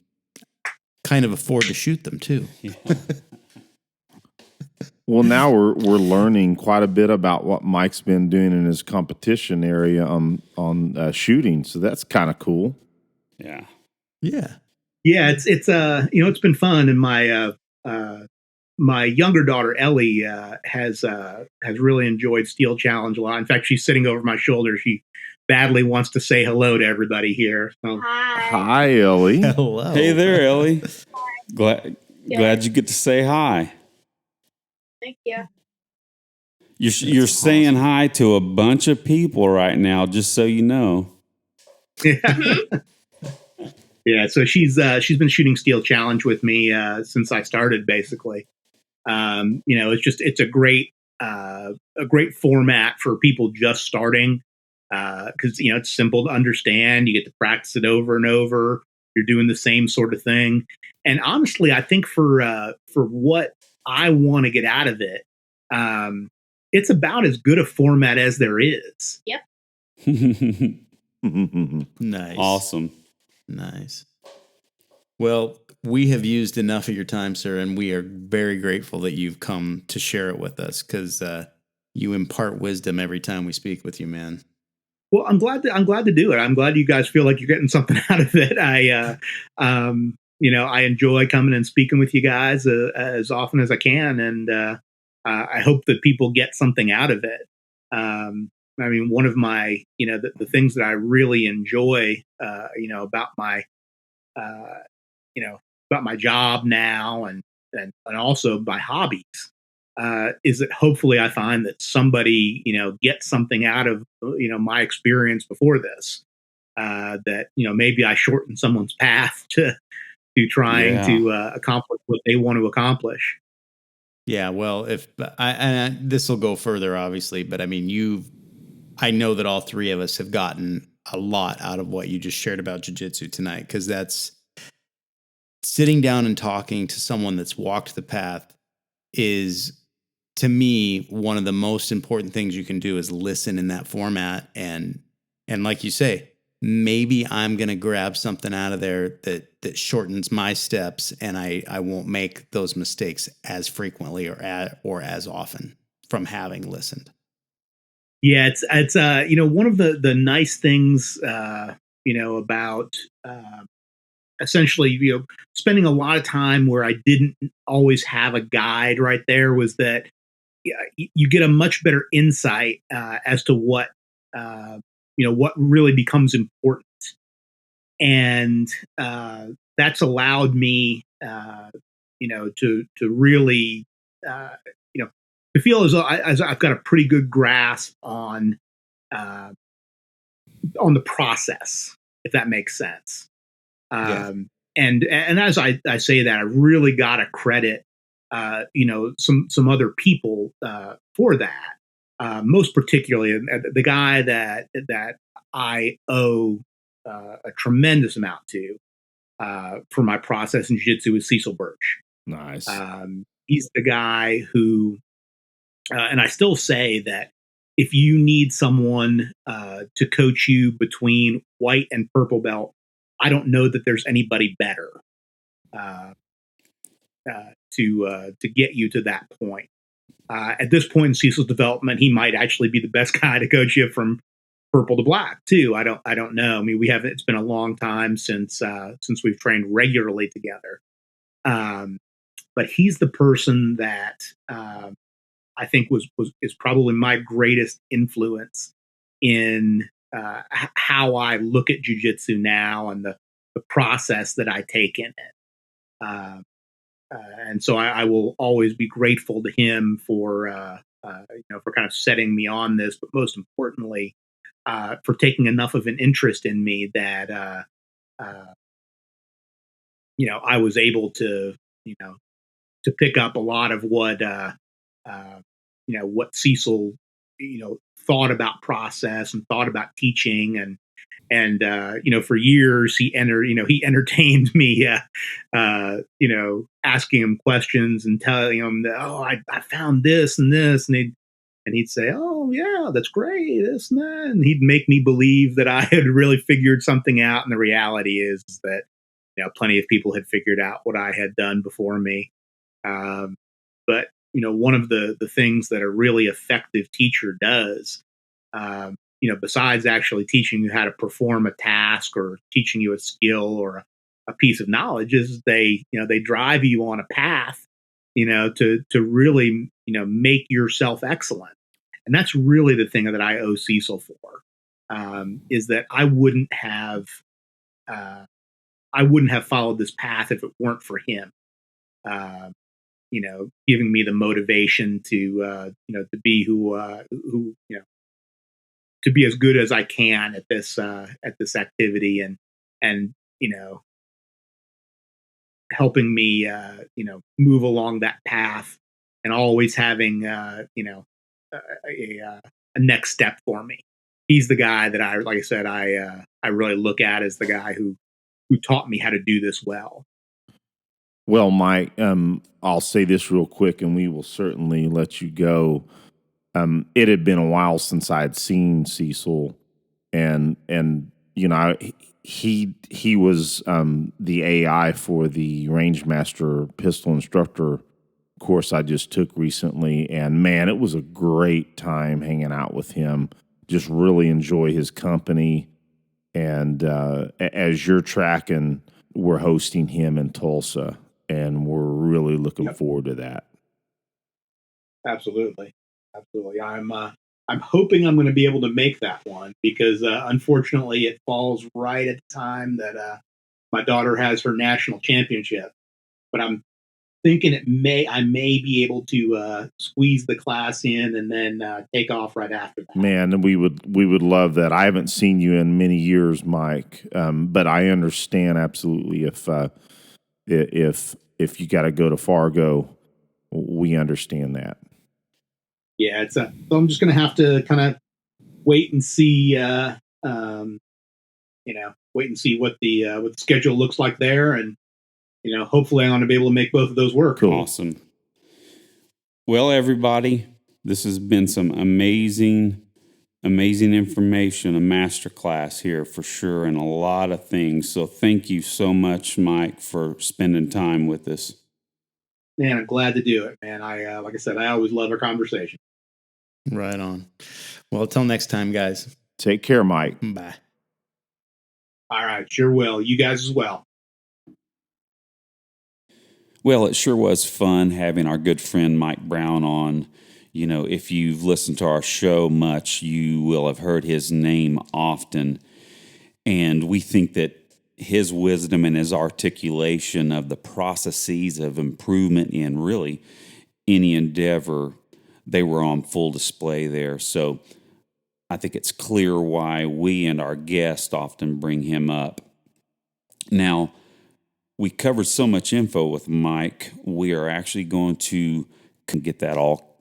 kind of afford to shoot them too. Yeah. Well, now we're learning quite a bit about what Mike's been doing in his competition area on shooting. So that's kind of cool. Yeah. Yeah. Yeah, it's it's been fun, and my younger daughter Ellie has really enjoyed Steel Challenge a lot. In fact, she's sitting over my shoulder. She badly wants to say hello to everybody here. So. Hi, Ellie. Hello. Hey there, Ellie. Glad you get to say hi. Thank you. You're saying hi to a bunch of people right now, just so you know. Yeah, so she's been shooting Steel Challenge with me since I started, basically. It's a great format for people just starting because it's simple to understand. You get to practice it over and over. You're doing the same sort of thing, and honestly, I think for what I want to get out of it, it's about as good a format as there is. Yep. Nice. Awesome. Nice. Well, we have used enough of your time, sir, and we are very grateful that you've come to share it with us because you impart wisdom every time we speak with you, man. Well, I'm glad to do it. I'm glad you guys feel like you're getting something out of it. I enjoy coming and speaking with you guys as often as I can, and I hope that people get something out of it. One of my, the things that I really enjoy, about my, about my job now and also my hobbies, is that hopefully I find that somebody, gets something out of, my experience before this, that, maybe I shorten someone's path to trying to accomplish what they want to accomplish. Yeah, well, if this will go further, obviously, but I mean, I know that all three of us have gotten a lot out of what you just shared about jiu-jitsu tonight, because that's sitting down and talking to someone that's walked the path is, to me, one of the most important things you can do is listen in that format. And like you say, maybe I'm going to grab something out of there that shortens my steps, and I won't make those mistakes as frequently or as often from having listened. Yeah, it's one of the nice things about essentially spending a lot of time where I didn't always have a guide right there was that you get a much better insight as to what what really becomes important, and that's allowed me to really to feel as though I've got a pretty good grasp on the process, if that makes sense. And as I say that, I really got to credit some other people for that. Most particularly the guy that I owe a tremendous amount to for my process in jiu-jitsu is Cecil Birch. Nice. He's the guy who, and I still say that if you need someone to coach you between white and purple belt, I don't know that there's anybody better to get you to that point. At this point in Cecil's development, he might actually be the best guy to coach you from purple to black too. I don't know. I mean, it's been a long time since we've trained regularly together. But he's the person that I think is probably my greatest influence in how I look at jiu-jitsu now and the process that I take in it. And so I will always be grateful to him for kind of setting me on this, but most importantly, for taking enough of an interest in me that I was able to to pick up a lot of what Cecil thought about process and thought about teaching, and for years he entertained me asking him questions and telling him that, I found this and this, and he'd say, oh yeah, that's great, this and that, and he'd make me believe that I had really figured something out, and the reality is that plenty of people had figured out what I had done before me. But one of the things that a really effective teacher does, besides actually teaching you how to perform a task or teaching you a skill or a piece of knowledge, is they drive you on a path, to really, make yourself excellent. And that's really the thing that I owe Cecil for, is that I wouldn't have followed this path if it weren't for him. Giving me the motivation to be to be as good as I can at this activity, and helping me move along that path, and always having a next step for me. He's the guy that I really look at as the guy who taught me how to do this well. Well, Mike, I'll say this real quick, and we will certainly let you go. It had been a while since I had seen Cecil, and he was the AI for the Range Master Pistol Instructor course I just took recently, and man, it was a great time hanging out with him. Just really enjoy his company, and as you're tracking, we're hosting him in Tulsa, and we're really looking forward to that. Absolutely. I'm hoping I'm going to be able to make that one, because unfortunately it falls right at the time that my daughter has her national championship. But I'm thinking I may be able to squeeze the class in and then take off right after that. Man, we would love that. I haven't seen you in many years, Mike, but I understand absolutely if you got to go to Fargo, we understand that. Yeah, so I'm just going to have to kind of wait and see, wait and see what the schedule looks like there, and hopefully I'm going to be able to make both of those work. Cool. Awesome. Well, everybody, this has been some amazing information, a masterclass here for sure, and a lot of things. So thank you so much, Mike, for spending time with us. Man, I'm glad to do it, man. I like I said, I always love our conversation. Right on. Well, till next time, guys. Take care, Mike. Bye. All right, sure will. You guys as well. Well, it sure was fun having our good friend Mike Brown on. If you've listened to our show much, you will have heard his name often. And we think that his wisdom and his articulation of the processes of improvement in really any endeavor, they were on full display there. So I think it's clear why we and our guests often bring him up. Now, we covered so much info with Mike, we are actually going to get that all,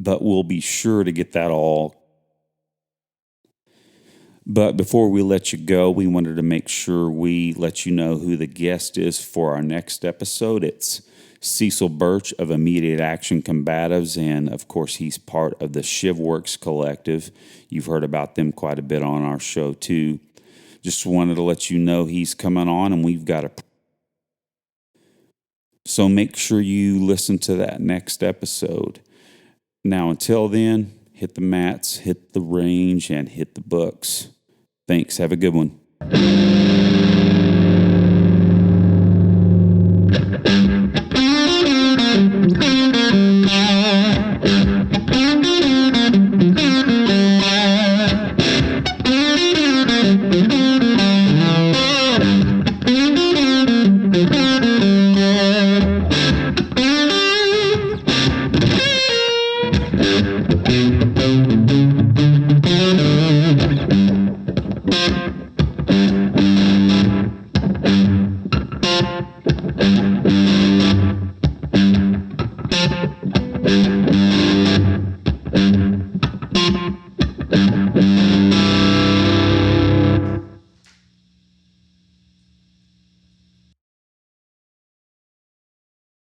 but we'll be sure to get that all. But before we let you go, we wanted to make sure we let you know who the guest is for our next episode. It's Cecil Birch of Immediate Action Combatives, and of course he's part of the ShivWorks Collective. You've heard about them quite a bit on our show too. Just wanted to let you know he's coming on, and we've got so make sure you listen to that next episode. Now, until then, hit the mats, hit the range, and hit the books. Thanks. Have a good one.